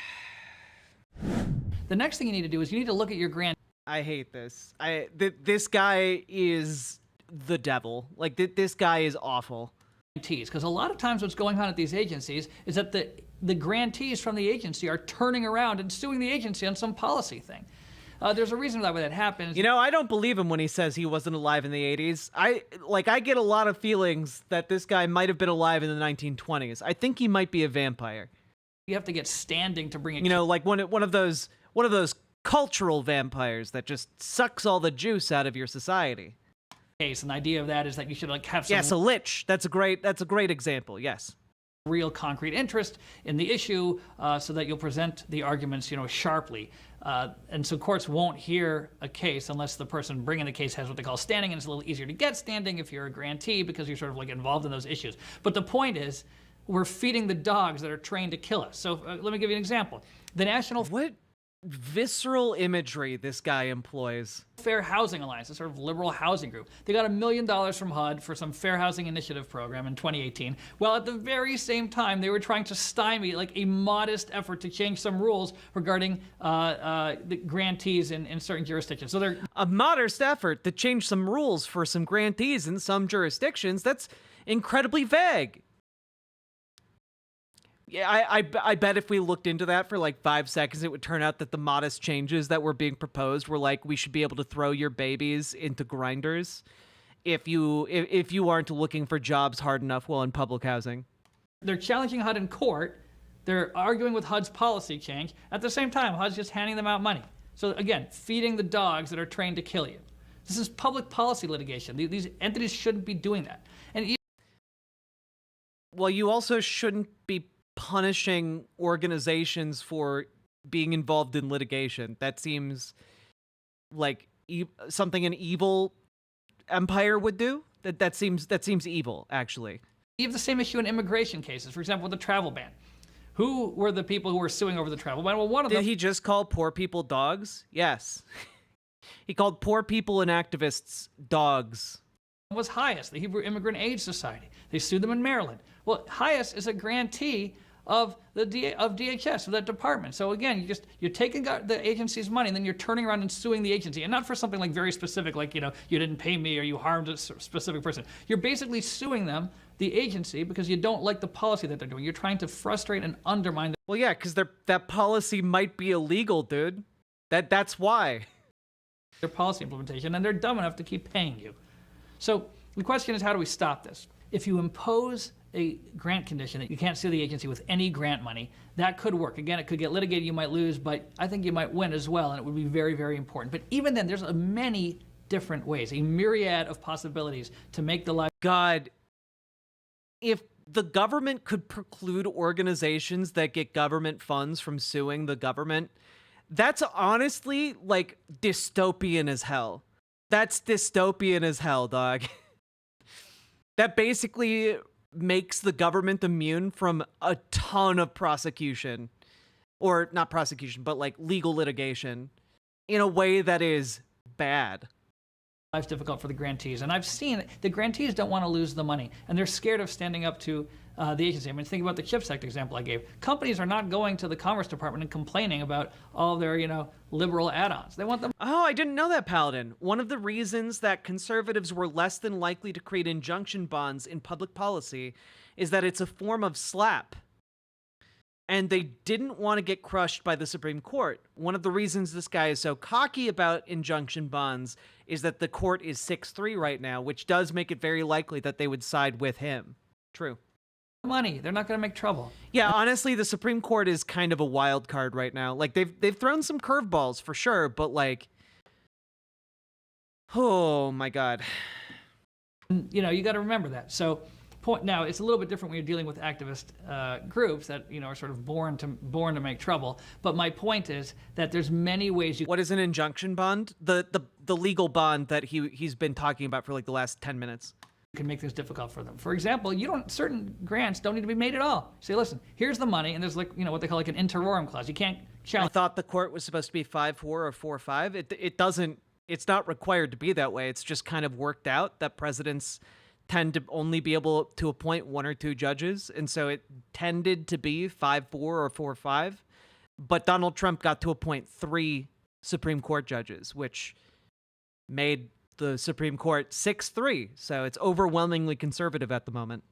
The next thing you need to do is you need to look at your grant. I hate this. This guy is the devil. Like, this guy is awful. Because a lot of times what's going on at these agencies is that the grantees from the agency are turning around and suing the agency on some policy thing. There's a reason why that happens. You know, I don't believe him when he says he wasn't alive in the 80s. I get a lot of feelings that this guy might have been alive in the 1920s. I think he might be a vampire. You have to get standing to bring it. You know, like one of those cultural vampires that just sucks all the juice out of your society. Case, and the idea of that is that you should like have some. Yes, a lich. That's a great example. Yes. Real concrete interest in the issue, so that you'll present the arguments, sharply. And so courts won't hear a case unless the person bringing the case has what they call standing, and it's a little easier to get standing if you're a grantee because you're sort of like involved in those issues. But the point is, we're feeding the dogs that are trained to kill us. So let me give you an example. The National What visceral imagery this guy employs. Fair Housing Alliance, a sort of liberal housing group. They got $1 million from HUD for some fair housing initiative program in 2018, while at the very same time they were trying to stymie like a modest effort to change some rules regarding the grantees in certain jurisdictions. So they're a modest effort to change some rules for some grantees in some jurisdictions. That's incredibly vague. Yeah, I bet if we looked into that for like 5 seconds, it would turn out that the modest changes that were being proposed were like, we should be able to throw your babies into grinders if you aren't looking for jobs hard enough while in public housing. They're challenging HUD in court. They're arguing with HUD's policy change. At the same time, HUD's just handing them out money. So again, feeding the dogs that are trained to kill you. This is public policy litigation. These entities shouldn't be doing that. And well, you also shouldn't be punishing organizations for being involved in litigation. That seems like something an evil empire would do. That seems evil, actually. You have the same issue in immigration cases. For example, with the travel ban. Who were the people who were suing over the travel ban? Well, one of them. Did he just call poor people dogs? Yes. He called poor people and activists dogs. Was HIAS, the Hebrew Immigrant Aid Society. They sued them in Maryland. Well, HIAS is a grantee of DHS, of that department. So again, you're taking the agency's money and then you're turning around and suing the agency, and not for something like very specific, like, you didn't pay me or you harmed a specific person. You're basically suing them, the agency, because you don't like the policy that they're doing. You're trying to frustrate and undermine them. Well, yeah, because that policy might be illegal, dude. That's why. Their policy implementation, and they're dumb enough to keep paying you. So the question is, how do we stop this? If you impose a grant condition that you can't sue the agency with any grant money, that could work. Again, it could get litigated, you might lose, but I think you might win as well, and it would be very, very important. But even then, there's many different ways, a myriad of possibilities to make the life. God, if the government could preclude organizations that get government funds from suing the government, that's honestly like dystopian as hell. That's dystopian as hell, dog. That basically makes the government immune from a ton of prosecution, or not prosecution, but like legal litigation in a way that is bad. Life's difficult for the grantees, and I've seen the grantees don't want to lose the money, and they're scared of standing up to the agency. I mean, think about the CHIPS Act example I gave. Companies are not going to the Commerce Department and complaining about all their, liberal add-ons. They want them. Oh, I didn't know that, Paladin. One of the reasons that conservatives were less than likely to create injunction bonds in public policy is that it's a form of slap. And they didn't want to get crushed by the Supreme Court. One of the reasons this guy is so cocky about injunction bonds is that the court is 6-3 right now, which does make it very likely that they would side with him. True. Money. They're not going to make trouble. Yeah, honestly, the Supreme Court is kind of a wild card right now. Like, they've thrown some curveballs for sure, but like, oh my God. You know, you got to remember that. So now it's a little bit different when you're dealing with activist groups that, you know, are sort of born to make trouble. But my point is that there's many ways you. What is an injunction bond? The legal bond that he's been talking about for like the last 10 minutes. Can make this difficult for them. For example, certain grants don't need to be made at all. Say, listen, here's the money, and there's like, you know, what they call like an interorum clause. You can't challenge. I thought the court was supposed to be 5-4 or 4-5. It doesn't. It's not required to be that way. It's just kind of worked out that presidents tend to only be able to appoint 1 or 2 judges, and so it tended to be 5-4 or 4-5. But Donald Trump got to appoint 3 Supreme Court judges, which made the Supreme Court 6-3. So it's overwhelmingly conservative at the moment.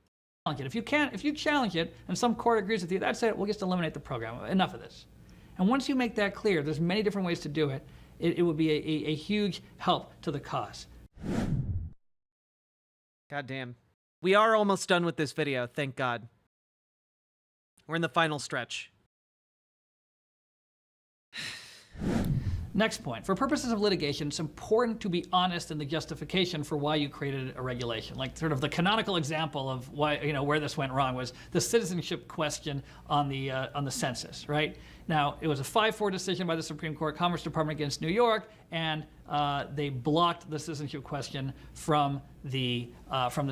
If you challenge it and some court agrees with you, that's it. We'll just eliminate the program. Enough of this. And once you make that clear, there's many different ways to do it. It would be a huge help to the cause. God damn. We are almost done with this video, thank God. We're in the final stretch. Next point. For purposes of litigation, it's important to be honest in the justification for why you created a regulation. Like sort of the canonical example of why, you know, where this went wrong was the citizenship question on the census, right? Now, it was a 5-4 decision by the Supreme Court, Commerce Department against New York, and they blocked the citizenship question from the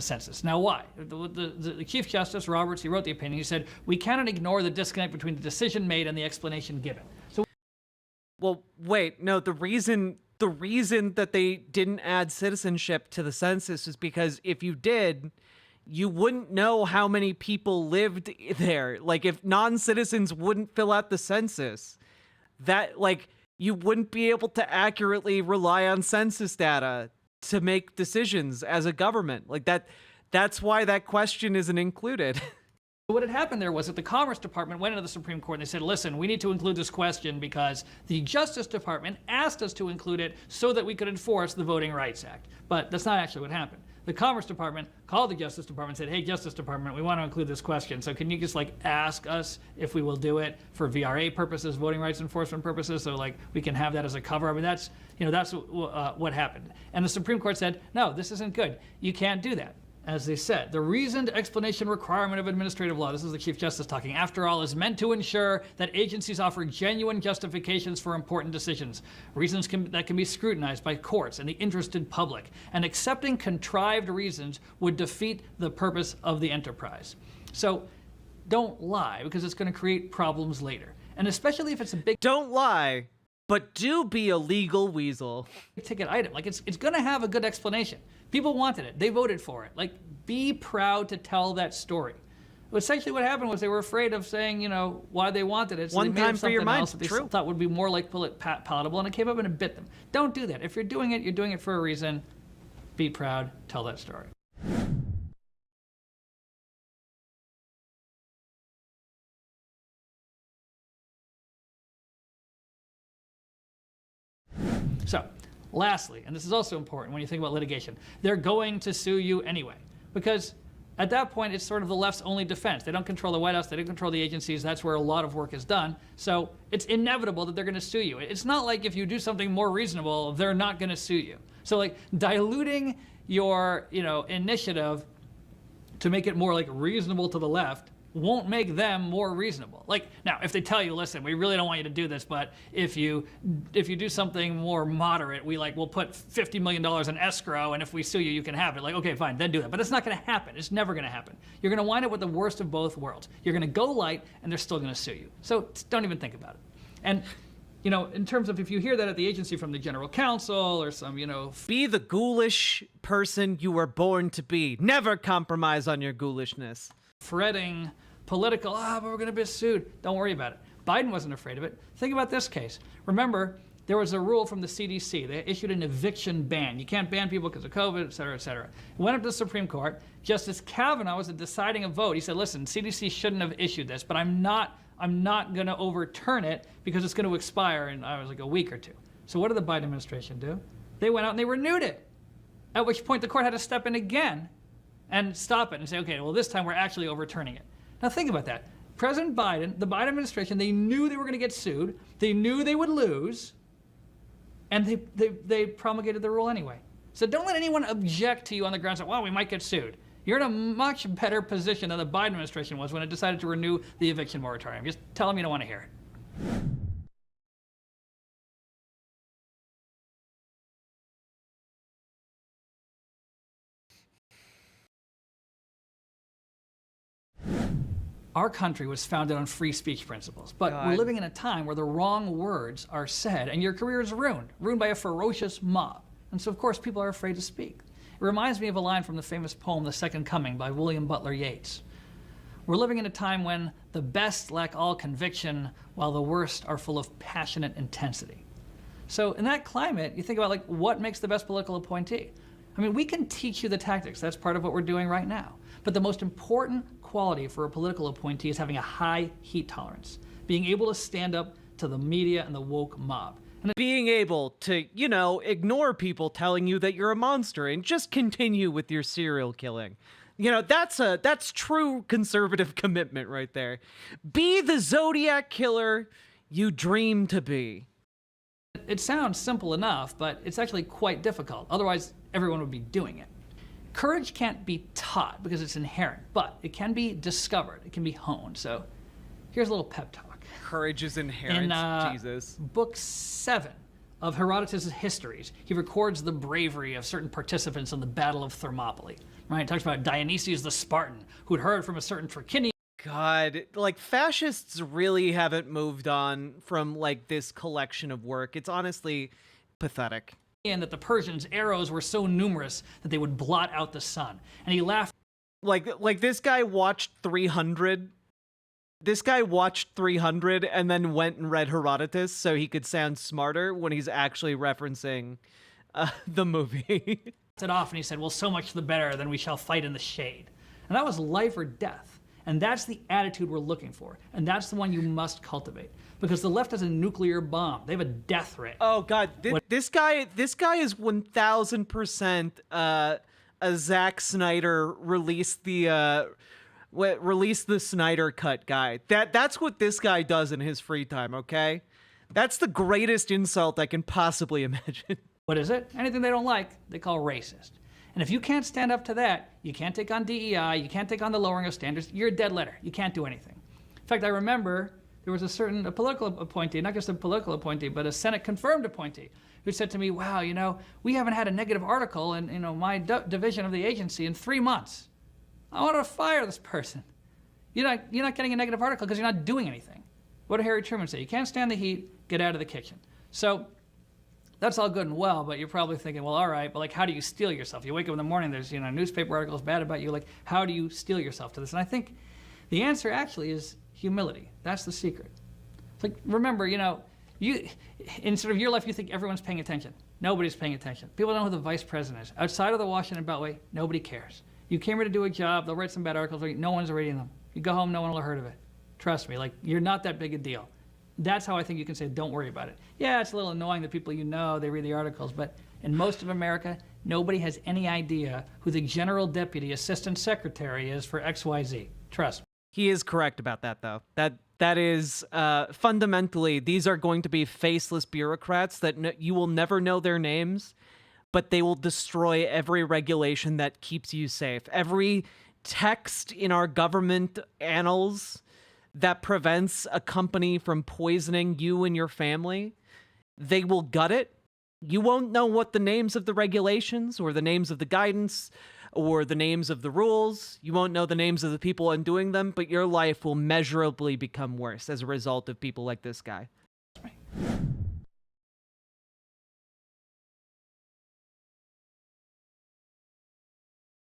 census. Now, why? The Chief Justice Roberts, he wrote the opinion. He said, we cannot ignore the disconnect between the decision made and the explanation given. So, well, wait, no, the reason that they didn't add citizenship to the census is because if you did, you wouldn't know how many people lived there. Like, if non-citizens wouldn't fill out the census, that, like, you wouldn't be able to accurately rely on census data to make decisions as a government. Like, that's why that question isn't included. What had happened there was that the Commerce Department went into the Supreme Court and they said, listen, we need to include this question because the Justice Department asked us to include it so that we could enforce the Voting Rights Act. But that's not actually what happened. The Commerce Department called the Justice Department and said, hey, Justice Department, we want to include this question. So can you just like ask us if we will do it for VRA purposes, voting rights enforcement purposes, so like we can have that as a cover? I mean, that's, you know, that's what happened. And the Supreme Court said, no, this isn't good. You can't do that. As they said, the reasoned explanation requirement of administrative law, this is the Chief Justice talking, after all, is meant to ensure that agencies offer genuine justifications for important decisions, reasons that can be scrutinized by courts and the interested public, and accepting contrived reasons would defeat the purpose of the enterprise. So don't lie, because it's going to create problems later. And especially if it's a big... Don't lie, but do be a legal weasel. Ticket item. Like, it's going to have a good explanation. People wanted it. They voted for it. Like, be proud to tell that story. Essentially what happened was they were afraid of saying, you know, why they wanted it. So One they made time for your mind. else that they True. thought would be more like palatable, and it came up and it bit them. Don't do that. If you're doing it for a reason. Be proud. Tell that story. So, lastly, and this is also important when you think about litigation, they're going to sue you anyway. Because at that point, it's sort of the left's only defense. They don't control the White House. They don't control the agencies. That's where a lot of work is done. So it's inevitable that they're going to sue you. It's not like if you do something more reasonable, they're not going to sue you. So like diluting your, you know, initiative to make it more like reasonable to the left won't make them more reasonable. Like, now, if they tell you, listen, we really don't want you to do this, but if you do something more moderate, we'll put $50 million in escrow, and if we sue you, you can have it. Like, okay, fine, then do that. But it's not going to happen. It's never going to happen. You're going to wind up with the worst of both worlds. You're going to go light, and they're still going to sue you. So don't even think about it. And, you know, in terms of if you hear that at the agency from the general counsel or some, you know... Be the ghoulish person you were born to be. Never compromise on your ghoulishness. Fretting, political, but we're going to be sued. Don't worry about it. Biden wasn't afraid of it. Think about this case. Remember, there was a rule from the CDC. They issued an eviction ban. You can't ban people because of COVID, et cetera, et cetera. It went up to the Supreme Court. Justice Kavanaugh was deciding a vote. He said, listen, CDC shouldn't have issued this, but I'm not going to overturn it because it's going to expire in, like a week or two. So what did the Biden administration do? They went out and they renewed it, at which point the court had to step in again and stop it and say, okay, well, this time we're actually overturning it. Now think about that. President Biden, the Biden administration, they knew they were going to get sued. They knew they would lose, and they promulgated the rule anyway. So don't let anyone object to you on the grounds that, well, we might get sued. You're in a much better position than the Biden administration was when it decided to renew the eviction moratorium. Just tell them you don't want to hear it. Our country was founded on free speech principles, but we're living in a time where the wrong words are said and your career is ruined by a ferocious mob. And so, of course, people are afraid to speak. It reminds me of a line from the famous poem, The Second Coming by William Butler Yeats. We're living in a time when the best lack all conviction, while the worst are full of passionate intensity. So in that climate, you think about like what makes the best political appointee? I mean, we can teach you the tactics. That's part of what we're doing right now. But the most important quality for a political appointee is having a high heat tolerance, being able to stand up to the media and the woke mob. And being able to, you know, ignore people telling you that you're a monster and just continue with your serial killing. You know, that's true conservative commitment right there. Be the Zodiac killer you dream to be. It sounds simple enough, but it's actually quite difficult. Otherwise, everyone would be doing it. Courage can't be taught because it's inherent, but it can be discovered. It can be honed. So here's a little pep talk. Courage is inherent, In Jesus. Book 7 of Herodotus' Histories, he records the bravery of certain participants in the Battle of Thermopylae. Right? He talks about Dionysius the Spartan, who'd heard from a certain Trachinian. God, like, fascists really haven't moved on from, like, this collection of work. It's honestly pathetic. And that the Persians' arrows were so numerous that they would blot out the sun. And he laughed. Like this guy watched 300. This guy watched 300 and then went and read Herodotus so he could sound smarter when he's actually referencing the movie. It off and he said, well, so much the better, then we shall fight in the shade. And that was life or death. And that's the attitude we're looking for. And that's the one you must cultivate. Because the left has a nuclear bomb. They have a death ray. Oh God, this guy is 1000% a Zack Snyder release the Snyder cut guy. That's what this guy does in his free time. Okay, that's the greatest insult I can possibly imagine. What is it? Anything they don't like, they call racist. And if you can't stand up to that, you can't take on DEI, you can't take on the lowering of standards, you're a dead letter. You can't do anything. In fact, I remember there was a political appointee, not just a political appointee, but a Senate confirmed appointee, who said to me, wow, you know, we haven't had a negative article in, you know, my division of the agency in 3 months. I want to fire this person. You're not getting a negative article because you're not doing anything. What did Harry Truman say? You can't stand the heat, get out of the kitchen. So that's all good and well, but you're probably thinking, well, all right, but like, how do you steel yourself? You wake up in the morning, there's, you know, newspaper articles bad about you. Like, how do you steel yourself to this? And I think the answer actually is humility. That's the secret. It's like, remember, you know, in sort of your life, you think everyone's paying attention. Nobody's paying attention. People don't know who the vice president is. Outside of the Washington Beltway, nobody cares. You came here to do a job, they'll write some bad articles, no one's reading them. You go home, no one will have heard of it. Trust me, like, you're not that big a deal. That's how I think you can say, don't worry about it. Yeah, it's a little annoying that people you know, they read the articles, but in most of America, nobody has any idea who the General Deputy Assistant Secretary is for XYZ. Trust me. He is correct about that, though. That is, fundamentally, these are going to be faceless bureaucrats that you will never know their names, but they will destroy every regulation that keeps you safe. Every text in our government annals that prevents a company from poisoning you and your family, they will gut it. You won't know what the names of the regulations or the names of the guidance or the names of the rules. You won't know the names of the people undoing them, but your life will measurably become worse as a result of people like this guy.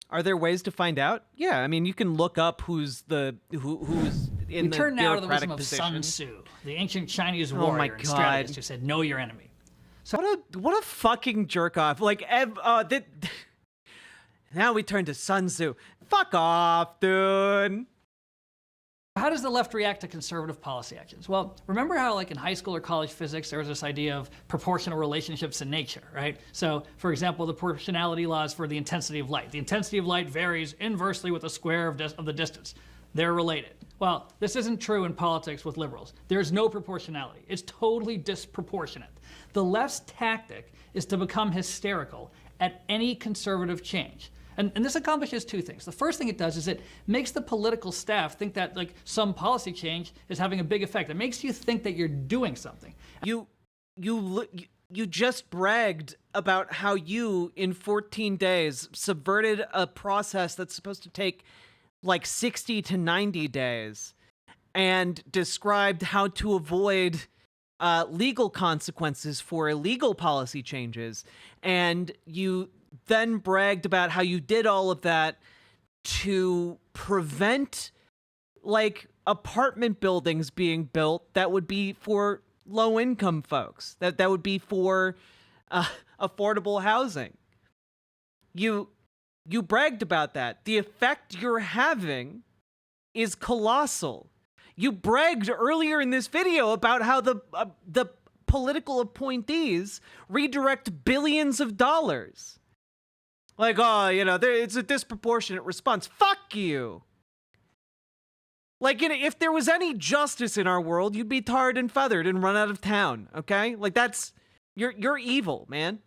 Are there ways to find out? Yeah, I mean, you can look up who's in the bureaucratic position. We turn now to the wisdom of Sun Tzu, the ancient Chinese warrior and strategist who said, know your enemy. So what a fucking jerk off. Like, now we turn to Sun Tzu. Fuck off, dude. How does the left react to conservative policy actions? Well, remember how, like, in high school or college physics, there was this idea of proportional relationships in nature, right? So, for example, the proportionality laws for the intensity of light. The intensity of light varies inversely with the square of the distance. They're related. Well, this isn't true in politics with liberals. There's no proportionality. It's totally disproportionate. The left's tactic is to become hysterical at any conservative change. And this accomplishes two things. The first thing it does is it makes the political staff think that like some policy change is having a big effect. It makes you think that you're doing something. You just bragged about how you, in 14 days, subverted a process that's supposed to take like 60 to 90 days and described how to avoid legal consequences for illegal policy changes. And you then bragged about how you did all of that to prevent like apartment buildings being built that would be for low-income folks, that would be for affordable housing. You bragged about that. The effect you're having is colossal. You bragged earlier in this video about how the political appointees redirect billions of dollars. Like, oh, you know, it's a disproportionate response. Fuck you. Like, you know, if there was any justice in our world, you'd be tarred and feathered and run out of town, okay? Like, that's... You're evil, man.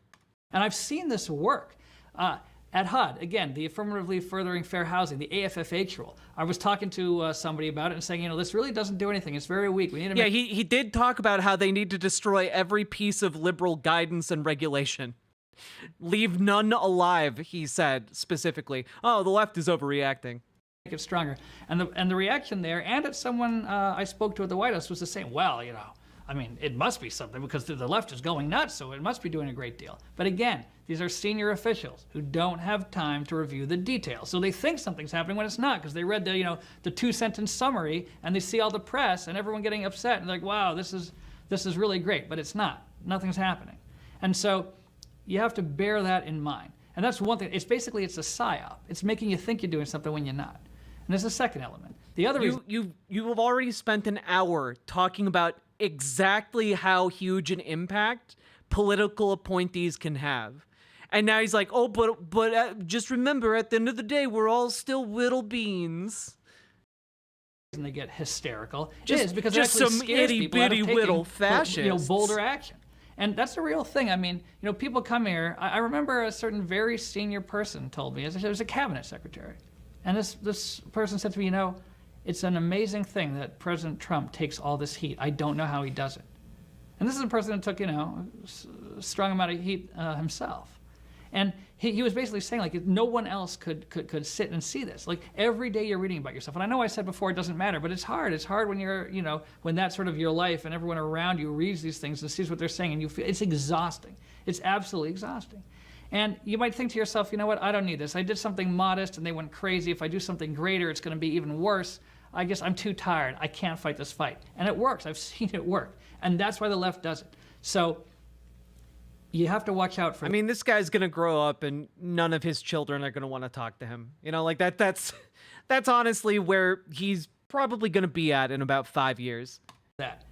And I've seen this work. At HUD, again, the Affirmatively Furthering Fair Housing, the AFFH rule. I was talking to somebody about it and saying, you know, this really doesn't do anything. It's very weak. We need to make... Yeah, he did talk about how they need to destroy every piece of liberal guidance and regulation. Leave none alive, he said specifically. Oh, the left is overreacting. Make it stronger. And the reaction there, and at someone I spoke to at the White House, was the same. Well, you know, I mean, it must be something because the left is going nuts, so it must be doing a great deal. But again, these are senior officials who don't have time to review the details. So they think something's happening when it's not, because they read the, you know, the 2-sentence summary and they see all the press and everyone getting upset and they're like, wow, this is really great, but it's not. Nothing's happening. And so you have to bear that in mind. And that's one thing. It's basically, it's a psyop. It's making you think you're doing something when you're not. And there's a second element. The other you have already spent an hour talking about exactly how huge an impact political appointees can have. And now he's like, oh, but just remember, at the end of the day, we're all still little beans. And they get hysterical. Just, it is because just some itty-bitty little fascists. You know, bolder action. And that's the real thing. I mean, you know, people come here. I remember a certain very senior person told me, it was a cabinet secretary. And this person said to me, you know, it's an amazing thing that President Trump takes all this heat. I don't know how he does it. And this is a person that took, you know, a strong amount of heat himself. And he was basically saying, like, no one else could sit and see this. Like, every day you're reading about yourself. And I know I said before it doesn't matter, but it's hard. It's hard when you're, you know, when that's sort of your life and everyone around you reads these things and sees what they're saying and you feel, it's exhausting. It's absolutely exhausting. And you might think to yourself, you know what, I don't need this. I did something modest and they went crazy. If I do something greater, it's going to be even worse. I guess I'm too tired. I can't fight this fight. And it works. I've seen it work. And that's why the left does it. So you have to watch out for... I mean, this guy's going to grow up and none of his children are going to want to talk to him. You know, like that's honestly where he's probably going to be at in about 5 years.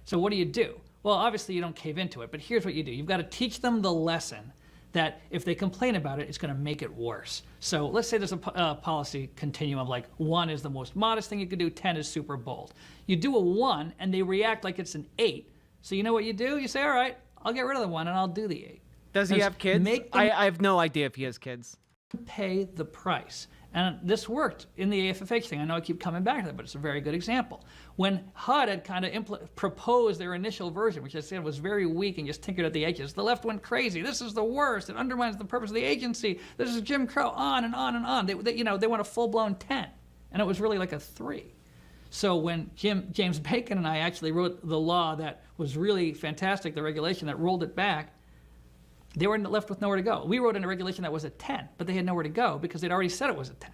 So what do you do? Well, obviously you don't cave into it, but here's what you do. You've got to teach them the lesson that if they complain about it, it's going to make it worse. So let's say there's a policy continuum, like 1 is the most modest thing you could do, 10 is super bold. You do a 1 and they react like it's an 8. So you know what you do? You say, all right, I'll get rid of the 1 and I'll do the 8. Does he have kids? I have no idea if he has kids. Pay the price. And this worked in the AFFH thing. I know I keep coming back to that, but it's a very good example. When HUD had kind of proposed their initial version, which I said was very weak and just tinkered at the edges, the left went crazy. This is the worst. It undermines the purpose of the agency. This is Jim Crow, on and on and on. They want a full-blown 10, and it was really like a 3. So when James Bacon and I actually wrote the law that was really fantastic, the regulation that rolled it back, they were left with nowhere to go. We wrote in a regulation that was a 10, but they had nowhere to go because they'd already said it was a 10.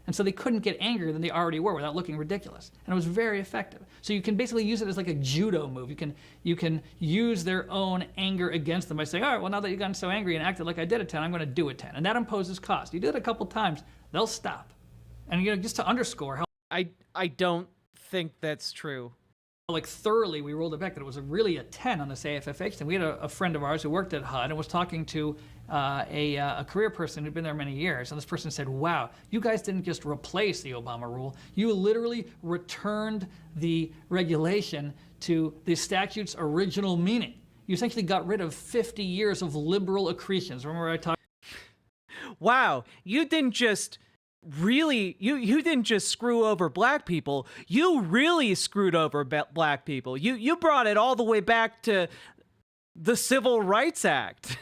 And so they couldn't get angrier than they already were without looking ridiculous. And it was very effective. So you can basically use it as like a judo move. You can use their own anger against them by saying, all right, well, now that you've gotten so angry and acted like I did a 10, I'm going to do a 10. And that imposes cost. You do it a couple times, they'll stop. And you know, just to underscore how... I don't think that's true. Like thoroughly, we rolled it back that it was really a 10 on this AFFH thing. We had a friend of ours who worked at HUD and was talking to a career person who'd been there many years, and this person said, wow, you guys didn't just replace the Obama rule, you literally returned the regulation to the statute's original meaning. You essentially got rid of 50 years of liberal accretions. Remember I talked wow, you didn't just you didn't just screw over black people, you really screwed over black people. You brought it all the way back to the Civil Rights Act.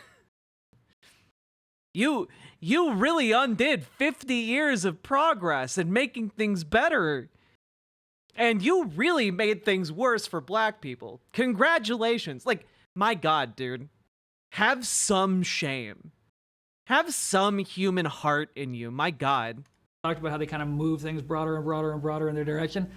You really undid 50 years of progress and making things better. And you really made things worse for black people. Congratulations. Like, my God, dude. Have some shame. Have some human heart in you. My God. Talked about how they kind of move things broader and broader and broader in their direction.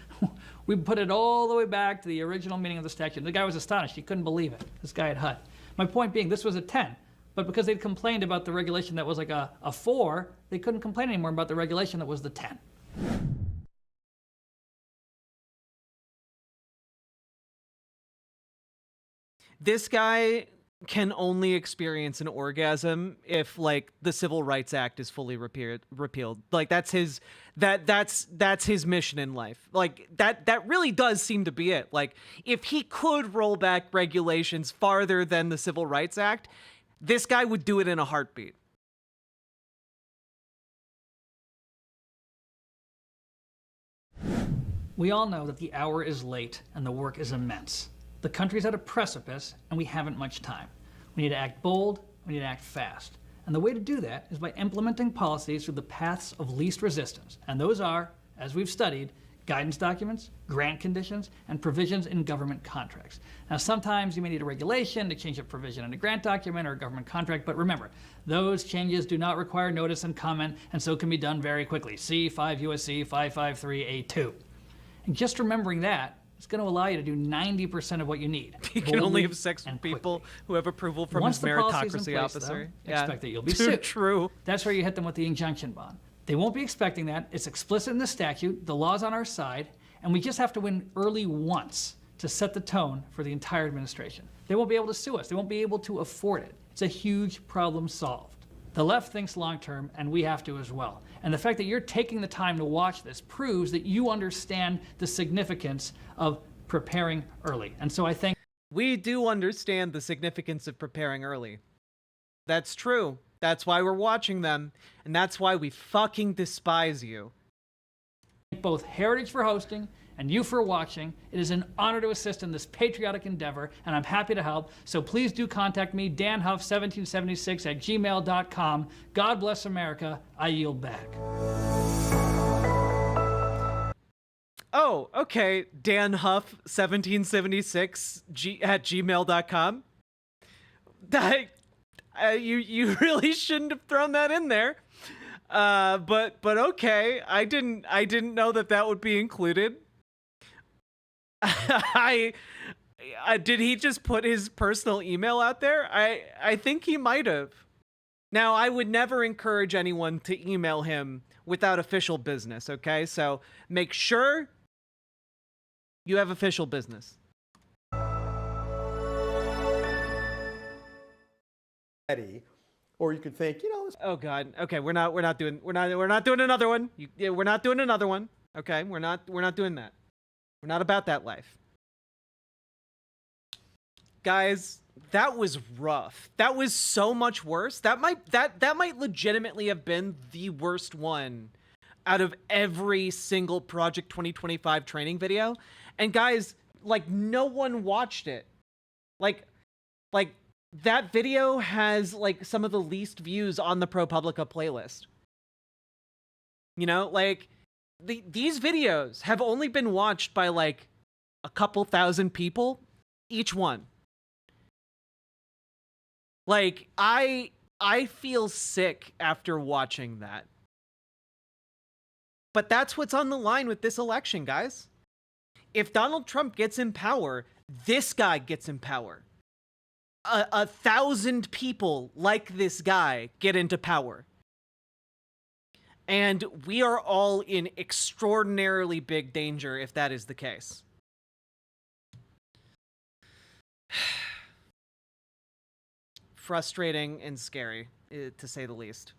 We put it all the way back to the original meaning of the statute. The guy was astonished. He couldn't believe it. This guy at HUD. My point being, this was a 10. But because they'd complained about the regulation that was like a 4, they couldn't complain anymore about the regulation that was the 10. This guy can only experience an orgasm if, like, the Civil Rights Act is fully repealed. Like, that's his mission in life. Like, that really does seem to be it. Like, if he could roll back regulations farther than the Civil Rights Act, this guy would do it in a heartbeat. We all know that the hour is late and the work is immense. The country's at a precipice and we haven't much time. We need to act bold, we need to act fast. And the way to do that is by implementing policies through the paths of least resistance. And those are, as we've studied, guidance documents, grant conditions, and provisions in government contracts. Now, sometimes you may need a regulation to change a provision in a grant document or a government contract, but remember, those changes do not require notice and comment, and so can be done very quickly. See 5 U.S.C. 553A2. And just remembering that is going to allow you to do 90% of what you need. You can only have sex with people who have approval from his meritocracy officer. Expect that you'll be sued. True. That's where you hit them with the injunction bond. They won't be expecting that. It's explicit in the statute. The law's on our side. And we just have to win early once to set the tone for the entire administration. They won't be able to sue us. They won't be able to afford it. It's a huge problem solved. The left thinks long-term, and we have to as well. And the fact that you're taking the time to watch this proves that you understand the significance of preparing early. And so I think we do understand the significance of preparing early. That's true. That's why we're watching them, and that's why we fucking despise you. Both Heritage for hosting and you for watching. It is an honor to assist in this patriotic endeavor, and I'm happy to help. So please do contact me, danhuff1776@gmail.com. God bless America. I yield back. Oh, okay. danhuff1776 @gmail.com. You really shouldn't have thrown that in there. But okay. I didn't know that would be included. Did he just put his personal email out there? I think he might have. Now, I would never encourage anyone to email him without official business, okay? So make sure you have official business. Or you could think, you know. Oh God. Okay, we're not doing another one. We're not doing another one. Okay, we're not doing that. We're not about that life. Guys, that was rough. That was so much worse. That might legitimately have been the worst one out of every single Project 2025 training video. And guys, like, no one watched it. Like that video has like some of the least views on the ProPublica playlist. You know, like these videos have only been watched by like a couple thousand people each one. Like I feel sick after watching that. But that's what's on the line with this election, guys. If Donald Trump gets in power, this guy gets in power. 1,000 people like this guy get into power. And we are all in extraordinarily big danger if that is the case. Frustrating and scary, to say the least.